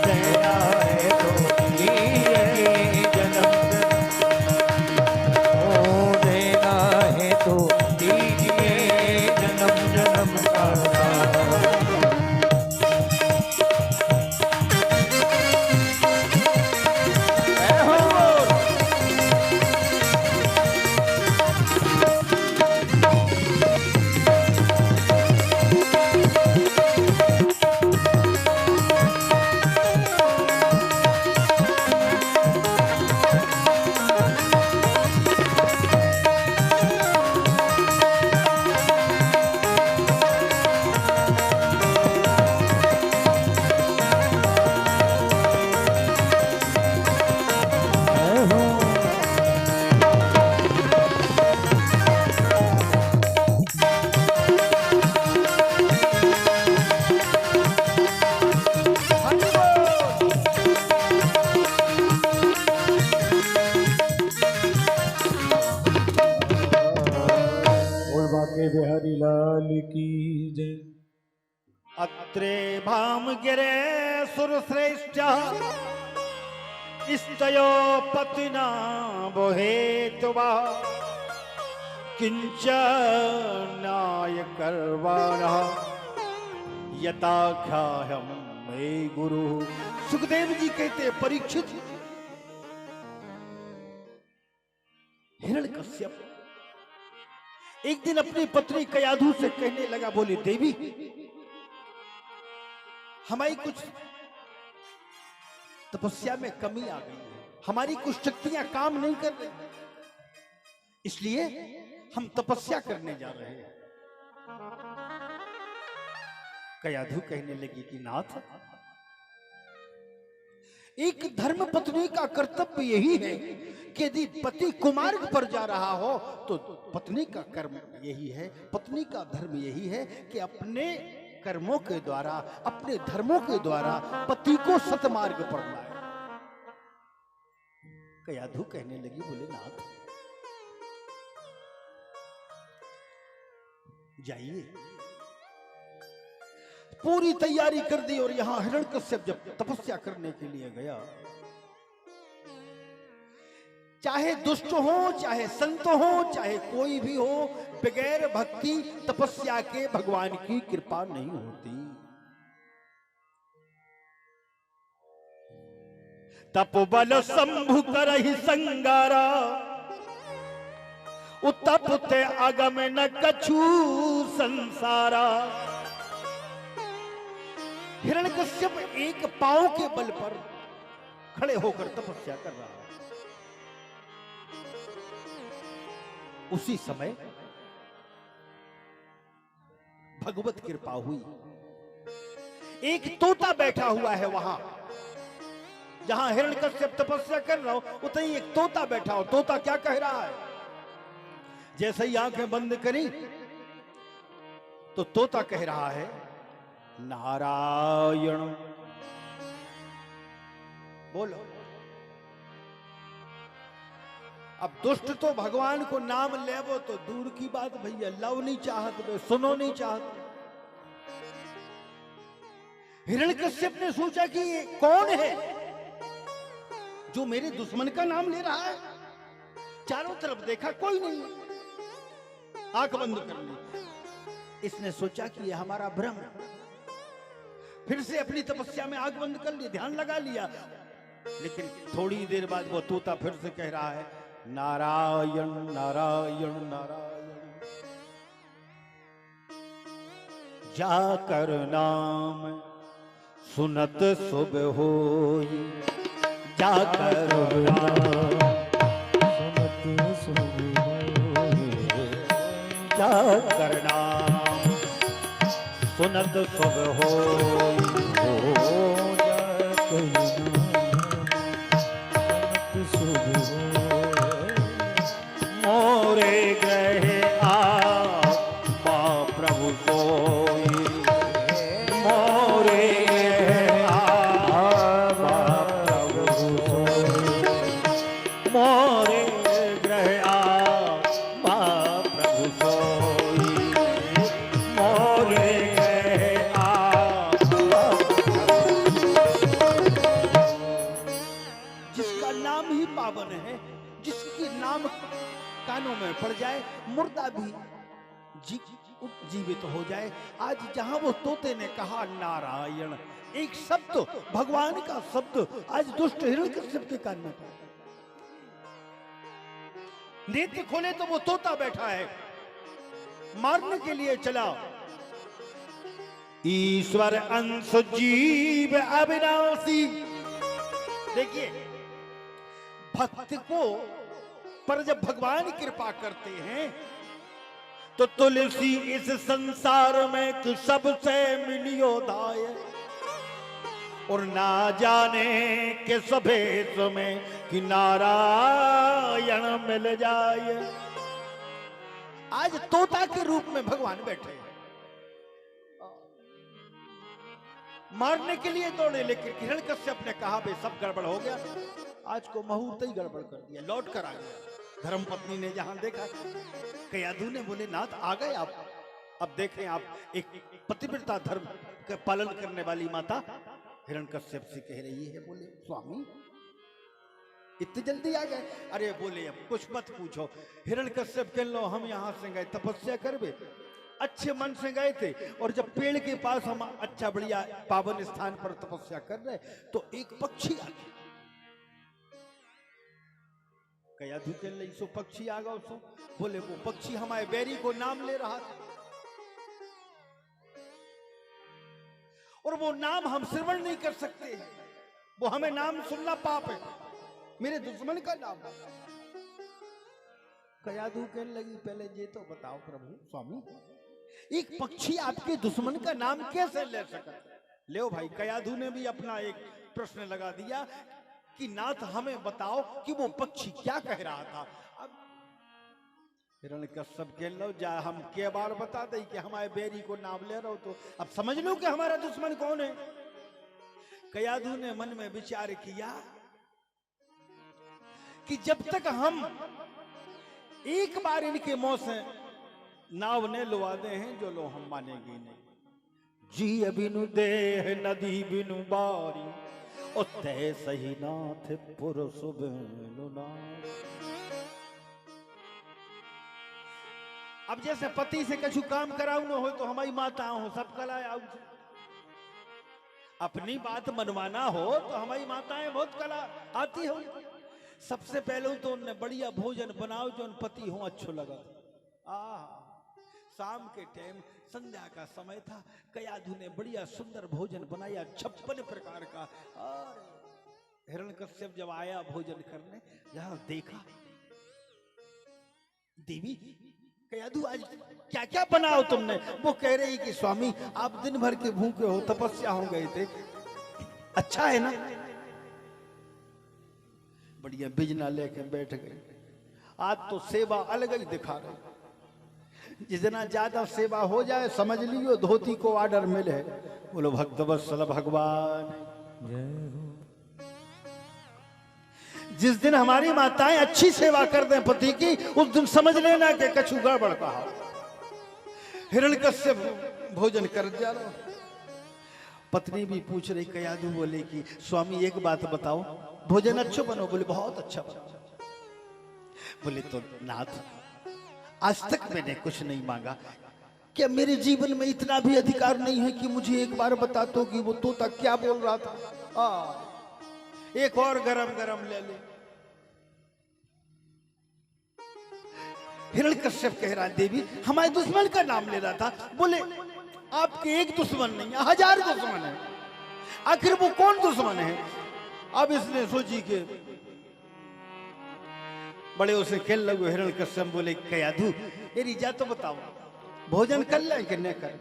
देना है तो दीजिए जन्म जन्म, ओ देना है तो दीजिए जन्म जन्म का साथ। बिहारी लाल की जय। अत्रे भाम गिरे सुरश्रेष्ठ इष्टयो पतिना बोहेतुवा किंचनाय करवाणः यथाख्याहं मे गुरु। सुखदेव जी कहते परीक्षित, हिरण्यकश्यप एक दिन अपनी पत्नी कयाधु से कहने लगा, बोली देवी हमारी कुछ तपस्या में कमी आ गई है, हमारी कुछ शक्तियां काम नहीं कर रही, इसलिए हम तपस्या करने जा रहे हैं। कयाधु कहने लगी कि नाथ, एक धर्म पत्नी का कर्तव्य यही है कि यदि पति कुमार्ग पर जा रहा हो तो पत्नी का कर्म यही है, पत्नी का धर्म यही है कि अपने कर्मों के द्वारा, अपने धर्मों के द्वारा पति को सतमार्ग पर लाए। कयाधु कहने लगी, बोले नाथ जाइए। पूरी तैयारी कर दी और यहां हिरण्यकश्यप जब तपस्या करने के लिए गया, चाहे दुष्ट हो, चाहे संत हो, चाहे कोई भी हो, बगैर भक्ति तपस्या के भगवान की कृपा नहीं होती। तपोबल शंभु करहि संगारा, उत्तपते अगम न कछु संसारा। हिरण्यकश्यप एक पांव के बल पर खड़े होकर तपस्या कर रहा है। उसी समय भगवत कृपा हुई। एक तोता बैठा हुआ है वहां, जहां हिरण्यकश्यप तपस्या कर रहा हो, उतनी एक तोता बैठा हो। तोता क्या कह रहा है? जैसे ही आंखें बंद करी तो तोता कह रहा है, नारायण। बोलो। अब दुष्ट तो भगवान को नाम लेवो तो दूर की बात भैया, लव नहीं चाहत वे, सुनो नहीं चाहत। हिरण्यकश्यप ने सोचा कि ये कौन है जो मेरे दुश्मन का नाम ले रहा है। चारों तरफ देखा, कोई नहीं, आंख बंद कर ली। इसने सोचा कि ये हमारा भ्रम है। फिर से अपनी तपस्या में आंख बंद कर ली, ध्यान लगा लिया। लेकिन थोड़ी देर बाद वो तोता फिर से कह रहा है, नारायण नारायण नारायण। जाकर नाम सुनत शुभ होई, जाकर नाम सुनत शुभ होई, जाकर नाम सुनत शुभ होई, जाकर नाम सुनत शुभ होई। मोरे ग्रह आत्मा प्रभु सोई, मोरे ग्रह आत्मा प्रभु सोई, मोरे ग्रह आत्मा प्रभु सोई, मोरे ग्रह आत्मा। जिसका नाम ही पावन है, जिसके नाम कानों में पड़ जाए, मुर्दा भी जीवित हो जाए। आज जहां वो तोते ने कहा नारायण, एक शब्द, भगवान का शब्द, आज दुष्ट हिरण्यकश्यप के कान में पड़ा। नेत्र खोले तो वो तोता बैठा है, मारने के लिए चला। ईश्वर अंश जीव अविनाशी। देखिए, भक्त को पर जब भगवान कृपा करते हैं तो तुलसी इस संसार में सबसे मिलियो दाय, और ना जाने के सभेश में कि नारायण मिल जाए। आज तोता के रूप में भगवान बैठे हैं, मारने के लिए दौड़े, लेकिन हिरण्यकश्यप ने कहा भाई सब गड़बड़ हो गया, आज को मुहूर्त ही गड़बड़ कर दिया, लौट कर आ गया। धर्मपत्नी ने जहां देखा, कयाधु ने बोले नाथ आ गए आप। अब देखें आप, एक पतिव्रता धर्म का पालन करने वाली माता हिरण्यकश्यप से कह रही है, बोले स्वामी इतनी जल्दी आ गए? अरे बोले अब कुछ मत पूछो। हिरण्यकश्यप कह लो हम यहां से गए तपस्या करवे, अच्छे मन से गए थे, और जब पेड़ के पास हम अच्छा बढ़िया पावन स्थान पर तपस्या कर रहे तो एक पक्षी आ गया। कयाधु के लिए सो पक्षी आ गया। सो बोले वो पक्षी हमारे बैरी को नाम ले रहा था, और वो नाम हम श्रवण नहीं कर सकते, वो हमें नाम सुनना पाप है। मेरे दुश्मन का नाम। कयाधु कहने लगी पहले ये तो बताओ प्रभु स्वामी, एक पक्षी आपके दुश्मन का नाम कैसे ले सका? ले भाई, कयाधु ने भी अपना एक प्रश्न लगा दिया कि नाथ हमें बताओ कि वो पक्षी क्या कह रहा था। अब हिरण्यकश्यप कह लो जा, हम के बार बता दे कि हमारे बेरी को नाम ले रहे हो, तो अब समझ लो कि हमारा दुश्मन कौन है। कयाधु ने मन में विचार किया कि जब तक हम एक बार इनके मुंह से नाव ने लुवा दे हैं जो लो हम मानेंगे नहीं। जी बिनु देह नदी बिनु बारी और तय सही नाथ पुरुष बिनु नारी। अब जैसे पति से कछु काम कराऊ न हो तो हमारी माता हो सब कला आऊ, अपनी बात मनवाना हो तो हमारी माताएं बहुत कला आती हो। सबसे पहले तो उनने बढ़िया भोजन बनाओ जो उन पति हो अच्छो लगा। शाम के टाइम संध्या का समय था, कयाधु ने बढ़िया सुंदर भोजन बनाया 56 प्रकार का। और हिरण्यकश्यप जब आया भोजन करने, यहां देखा देवी कयाधु आज क्या क्या बनाओ तुमने। वो कह रही कि स्वामी आप दिन भर के भूखे हो, तपस्या हो गए थे, अच्छा है ना। बढ़िया बिजना लेके बैठ गए। आज तो सेवा अलग ही दिखा रहे, जितना ज्यादा सेवा हो जाए समझ लियो धोती को ऑर्डर मिले। बोलो भक्तवत्सल भगवान। जिस दिन हमारी माताएं अच्छी सेवा कर दें पति की, उस दिन समझ लेना कि कछु गड़बड़ कहा। हिरण्यकश्यप भोजन कर जा रहा। पत्नी भी पूछ रही, कयाधु बोले कि स्वामी एक बात बताओ, भोजन अच्छा बनो। बोले बहुत अच्छा बनो। बोले तो नाथ आज तक मैंने कुछ नहीं मांगा, क्या मेरे जीवन में इतना भी अधिकार नहीं है कि मुझे एक बार बता दो कि वो तोता क्या बोल रहा था। एक और गरम गरम ले ले। हिरण्यकश्यप कह रहा देवी हमारे दुश्मन का नाम ले रहा था। बोले आपके एक दुश्मन नहीं, 1000 दुश्मन है। आखिर वो कौन दुश्मन है? अब इसने सोची के बड़े उसे खेल लगो। हिरण्यकश्यप बोले कयाधु तेरी जा तो बताओ भोजन कर ले कि नहीं कर,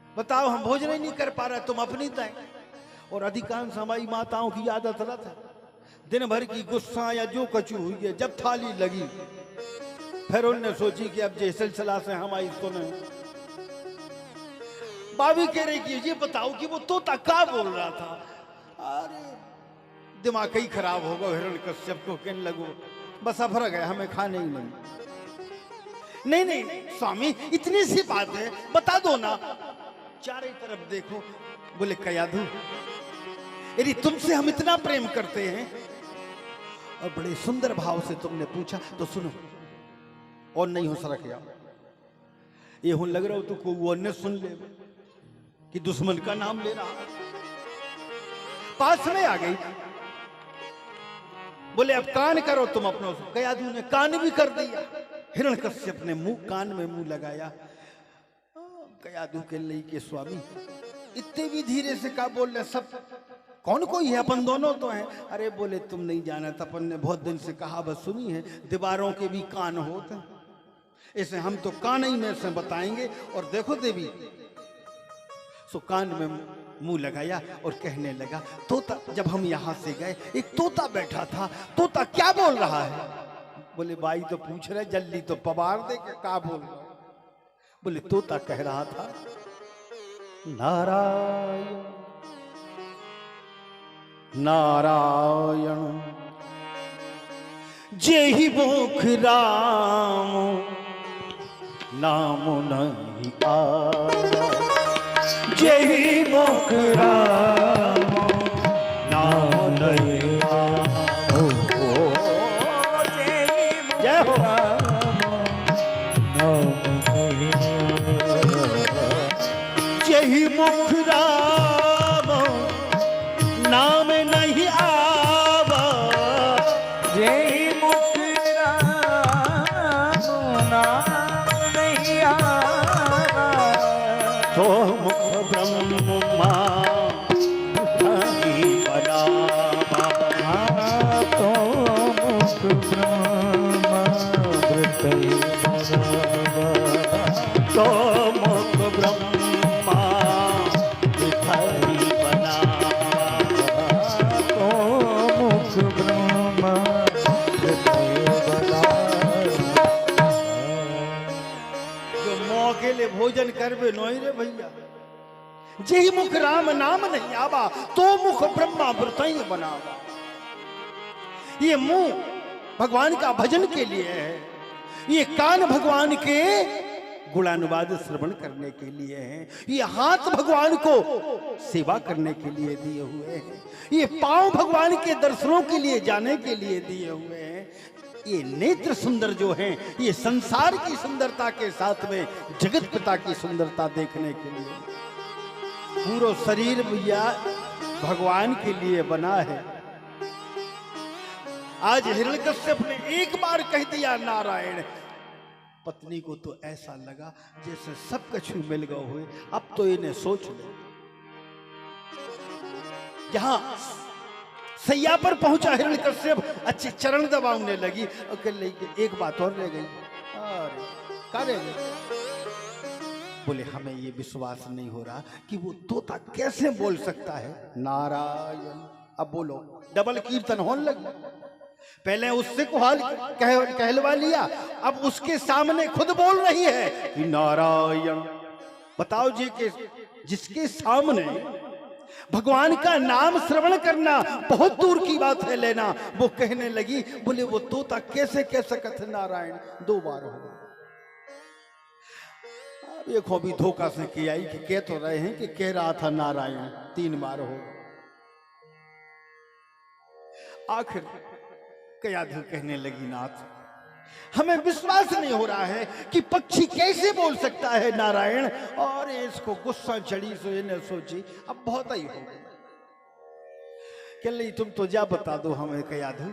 बताओ हम भोजन ही नहीं कर पा रहे, तुम अपनी तय। और अधिकांश हमारी माताओं की आदत रहता है, दिन भर की गुस्सा या जो कचू हुई है, जब थाली लगी फिर उनने सोची कि अब जैसे सिलसिला से हमारी सुने। भाभी कह रही कि ये बताओ कि वो तोता क्या बोल रहा था। अरे दिमाग ही खराब होगा। हिरण्यकश्यप को कहने लगो बस अफर गया, हमें खाने ही नहीं। नहीं स्वामी इतनी सी बात है, बता दो ना। चारों तरफ देखो। बोले कयाधु यदि तुमसे हम इतना प्रेम करते हैं और बड़े सुंदर भाव से तुमने पूछा तो सुनो, और नहीं हो सका क्या ये हूं लग रहा हो तो कोई वो ने सुन ले कि दुश्मन का नाम ले रहा। पास में आ गई। बोले अब कान करो तुम अपनों से। कयाधु ने कान भी कर दिया। हिरण्यकश्यप ने मुंह कान में मुंह लगाया। कयाधु के लिए के स्वामी इतने भी धीरे से क्या बोल रहे, सब कौन कोई है, अपन दोनों तो हैं। अरे बोले तुम नहीं जाना था, अपन ने बहुत दिन से कहावत सुनी है दीवारों के भी कान होते हैं, इसे हम तो कान ही में से बताएंगे। और देखो देवी सो कान में मुंह लगाया और कहने लगा तोता, जब हम यहां से गए एक तोता बैठा था, तोता क्या बोल रहा है। बोले भाई तो पूछ रहे जल्दी तो पवार दे के क्या बोल रहा। बोले तोता कह रहा था नारायण नारायण जेहि मुख राम नाम नहीं आया, जेहि मुख राम नाम नहीं आया। जय हो जेहि मुख राम नाम नहीं आवा, जेहि मुख राम नाम नहीं आवा, तो मुख ब्रह्मा नहीं बनावा, तो तो मुख ब्रह्मा भिखारी बना, तो मुख ब्रह्मा भिखारी बना। जो मौके ले भोजन करवे नोई रे भैया, जेहि मुख राम नाम नहीं आवा, तो मुख ब्रह्मा व्रतई बनावा। ये मुंह भगवान का भजन के लिए है, ये कान भगवान के गुणानुवाद श्रवण करने के लिए हैं, ये हाथ भगवान को सेवा करने के लिए दिए हुए हैं, ये पांव भगवान के दर्शनों के लिए जाने के लिए दिए हुए हैं, ये नेत्र सुंदर जो हैं ये संसार की सुंदरता के साथ में जगत पिता की सुंदरता देखने के लिए। पूरा शरीर भैया भगवान के लिए बना है। आज हिरण्यकश्यप ने एक बार कह दिया नारायण, पत्नी को तो ऐसा लगा जैसे सब कछु मिल गए हुए। अब तो इन्हें सोच ले, जहां सैया पर पहुंचा हिरण्यकश्यप, अच्छे चरण दबाने लगी और कह लगी एक बात और रह गई। अरे क्या रह गई? बोले हमें ये विश्वास नहीं हो रहा कि वो तोता कैसे बोल सकता है नारायण। अब बोलो, डबल कीर्तन होने लगी। पहले उससे कहलवा लिया, अब उसके सामने खुद बोल रही है कि नारायण। बताओ जी कि जिसके सामने भगवान का नाम श्रवण करना बहुत दूर की बात है लेना, वो कहने लगी, बोले वो तोता कैसे कह सकत है नारायण। 2 बार हो, देखो अभी धोखा से किया कि कह तो रहे हैं कि कह रहा था नारायण। 3 बार हो, आखिर कयाधु कहने लगी, नाथ हमें विश्वास नहीं हो रहा है कि पक्षी कैसे बोल सकता है नारायण। और इसको गुस्सा चढ़ी सो इन्हें सोची अब बहुत ही हो गई। कह ली तुम तो जा बता दो हमें कयाधु,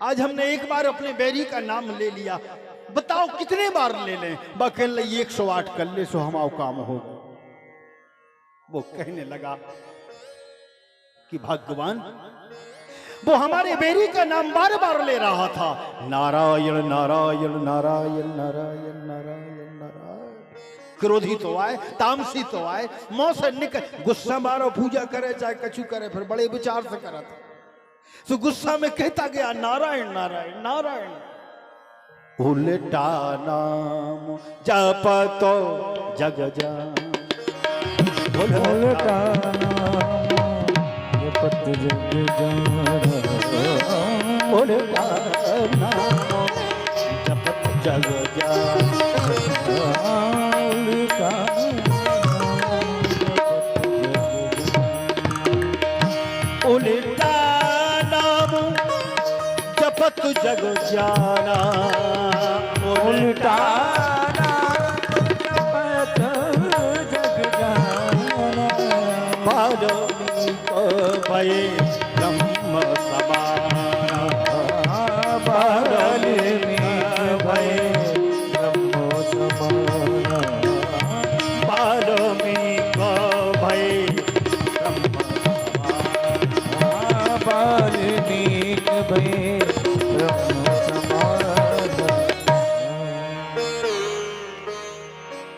आज हमने एक बार अपने बैरी का नाम ले लिया, बताओ कितने बार ले लें। बकल 108 कर ले सो हमारा काम हो। वो कहने लगा कि भगवान वो हमारे बेरी का नाम बार बार ले रहा था, नारायण नारायण नारायण नारायण नारायण नारायण। क्रोधी तो आए, तामसी तो आए, मौत से निकल गुस्सा मारो, पूजा करे चाहे कछु करे, फिर बड़े विचार से करा था। तो गुस्सा में कहता गया नारायण नारायण नारायण। उल्टा नाम जप तो जग जान, उल्टा नाम जपत जग जान, उल्टा नाम जपत जग जान, उल्टा नाम जपत जग जाना, उल्टा भये ब्रह्म समाना, बादल में भये ब्रह्म समाना, वाल्मीक भये ब्रह्म समाना, वाल्मीक भये ब्रह्म समाना।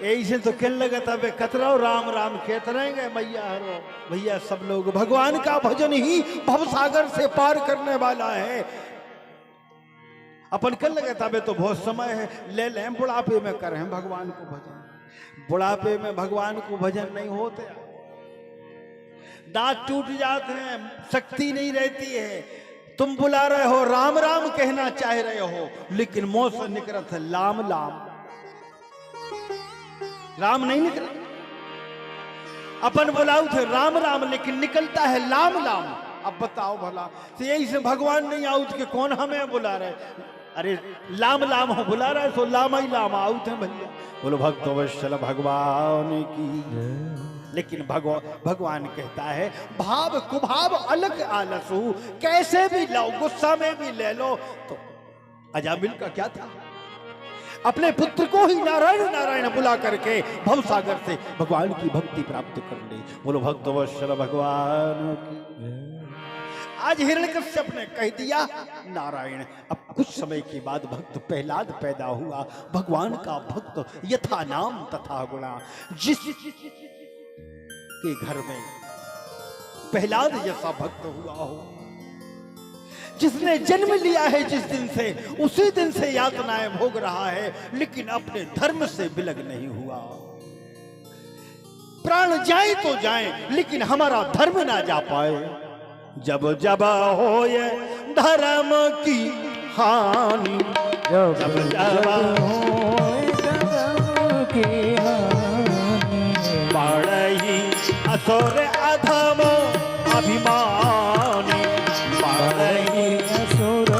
ऐसे तो कहने लगा था बे कतराओ राम राम कहते रहेंगे मैया हरो। भैया सब लोग भगवान का भजन ही भवसागर से पार करने वाला है। अपन कर लगा था बे तो बहुत समय है, ले लें बुढ़ापे में करें भगवान को भजन। बुढ़ापे में भगवान को भजन नहीं होते, दांत टूट जाते हैं, शक्ति नहीं रहती है। तुम बुला रहे हो, राम राम कहना चाह रहे हो, लेकिन मुंह से निकलत है लाम लाम, राम नहीं निकला। अपन बुलाऊ थे राम राम, लेकिन निकलता है लाम लाम। अब बताओ भला, तो यही से भगवान नहीं आउत के कौन हमें बुला रहे। अरे लाम लाम हो बुला रहे तो लाम ही लाम आउत है भैया। बोलो भक्त वत्सल भगवान की। लेकिन भगवान कहता है भाव कुभाव अलग आलसू, कैसे भी लो, गुस्सा में भी ले लो। तो अजामिल का क्या था, अपने पुत्र को ही नारायण नारायण बुला करके भवसागर से भगवान की भक्ति प्राप्त कर ली। बोलो भक्त वत्सल भगवान की। आज हिरण्यकश्यप ने कह दिया नारायण, अब कुछ समय के बाद भक्त प्रहलाद पैदा हुआ, भगवान का भक्त यथा नाम तथा गुणा। जिस के घर में प्रहलाद जैसा भक्त हुआ हो, जिसने जन्म लिया है जिस दिन से, उसी दिन से यातनाएं भोग रहा है, लेकिन अपने धर्म से विलग नहीं हुआ। प्राण जाए तो जाए, लेकिन हमारा धर्म ना जा पाए। जब जब होए धर्म की हानि, जब जब जब होए धर्म की हानि, बढ़ई असुर अधम अभिमानी, बढ़ई असुर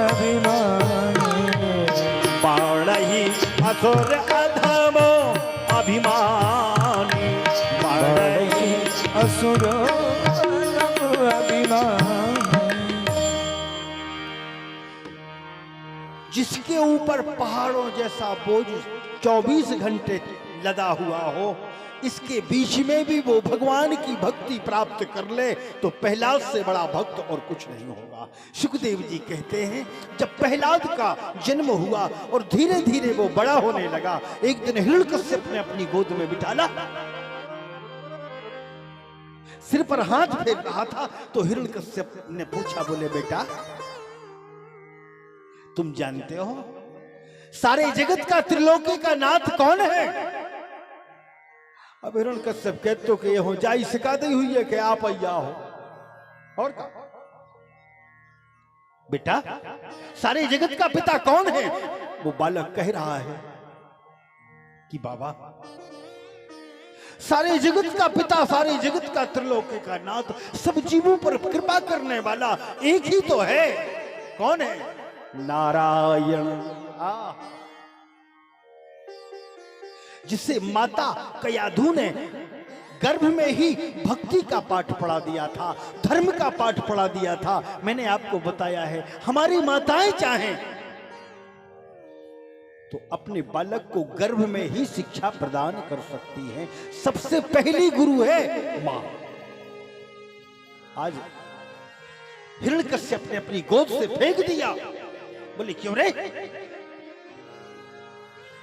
अभिमानी, बढ़ई असुर अधम अभिमानी, बढ़ई असुर अभिमानी। जिसके ऊपर पहाड़ों जैसा बोझ 24 घंटे लदा हुआ हो, इसके बीच में भी वो भगवान की भक्ति प्राप्त कर ले तो प्रहलाद से बड़ा भक्त और कुछ नहीं होगा। सुखदेव जी कहते हैं, जब प्रहलाद का जन्म हुआ और धीरे धीरे वो बड़ा होने लगा, एक दिन हिरण्यकश्यप ने अपनी गोद में बिठाला, सिर पर हाथ फेर रहा था, तो हिरण्यकश्यप ने पूछा, बोले बेटा तुम जानते हो सारे जगत का त्रिलोकी का नाथ कौन है? अब हिरण्यकश्यप कहते तो कि हो जाई सिखा दी हुई है कि आप अय्या हो, और का बेटा सारे जगत का पिता कौन है? वो बालक कह रहा है कि बाबा सारे जगत का पिता, सारे जगत का त्रिलोकी का नाथ, सब जीवों पर कृपा करने वाला एक ही तो है। कौन है? नारायण। जिसे माता कयाधु ने गर्भ में ही भक्ति का पाठ पढ़ा दिया था, धर्म का पाठ पढ़ा दिया था। मैंने आपको बताया है, हमारी माताएं चाहें तो अपने बालक को गर्भ में ही शिक्षा प्रदान कर सकती हैं। सबसे पहली गुरु है मां। आज हिरण्यकश्यप ने अपनी गोद से फेंक दिया, बोले क्यों रे,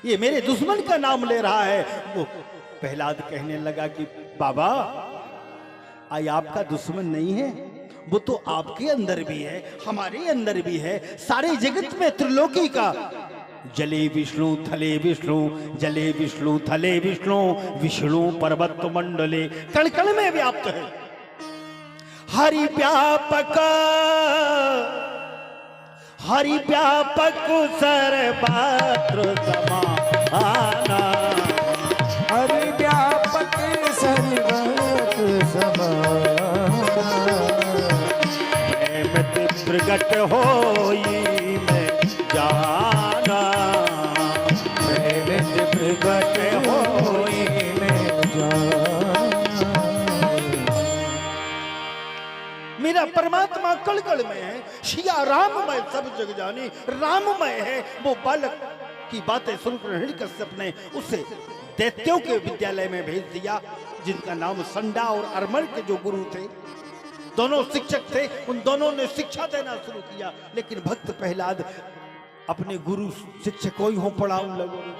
ये मेरे दुश्मन का नाम ले रहा है। वो प्रहलाद कहने लगा कि बाबा आई आपका दुश्मन नहीं है, वो तो आपके अंदर भी है, हमारे अंदर भी है। सारे जगत में त्रिलोकी का जले विष्णु थले विष्णु, जले विष्णु थले विष्णु, विष्णु पर्वत मंडले, कण कण में व्याप्त है। हरि व्यापक, हरि व्यापक सर्वत्र समाना, हरि व्यापक सर्वत्र समाना, प्रेम प्रगट होई मैं जाना, प्रेम प्रगट होई मैं जाना। मेरा परमात्मा कण-कण में है, शिया राममय सब जग जानी, राममय है। वो बालक की बातें सुनकर हिरण्यकश्यप ने उसे दैत्यों के विद्यालय में भेज दिया, जिनका नाम संडा और अरमल के जो गुरु थे, दोनों शिक्षक थे, उन दोनों ने शिक्षा देना शुरू किया। लेकिन भक्त प्रहलाद अपने गुरु शिक्षकों ही हो पड़ा उन लोगों ने,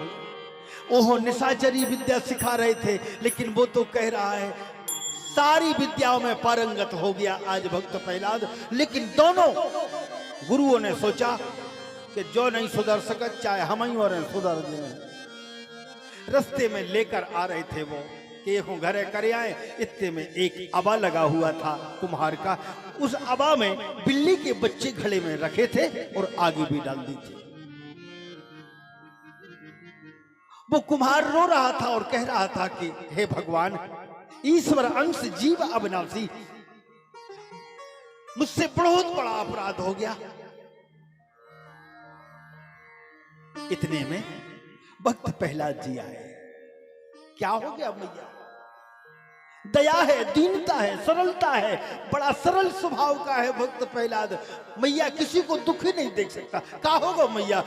ओहो निशाचरी विद्या सिखा रहे थे, लेकिन वो तो कह रहा है सारी विद्याओं में पारंगत हो गया आज भक्त प्रहलाद। लेकिन दोनों गुरुओं ने सोचा कि जो नहीं सुधर सकत चाहे हम ही और सुधर जाए। रास्ते में लेकर आ रहे थे वो कि एक घरे करे आए, इतने में एक अबा लगा हुआ था कुम्हार का। उस अबा में बिल्ली के बच्चे घड़े में रखे थे और आगे भी डाल दी थी। वो कुम्हार रो रहा था और कह रहा था कि हे भगवान, ईश्वर अंश जीव अविनाशी, मुझसे बहुत बड़ा अपराध हो गया। इतने में भक्त प्रहलाद जी आए। क्या हो गया मैया? दया है, दीनता है, सरलता है, बड़ा सरल स्वभाव का है भक्त प्रहलाद। मैया किसी को दुखी नहीं देख सकता। क्या होगा मैया?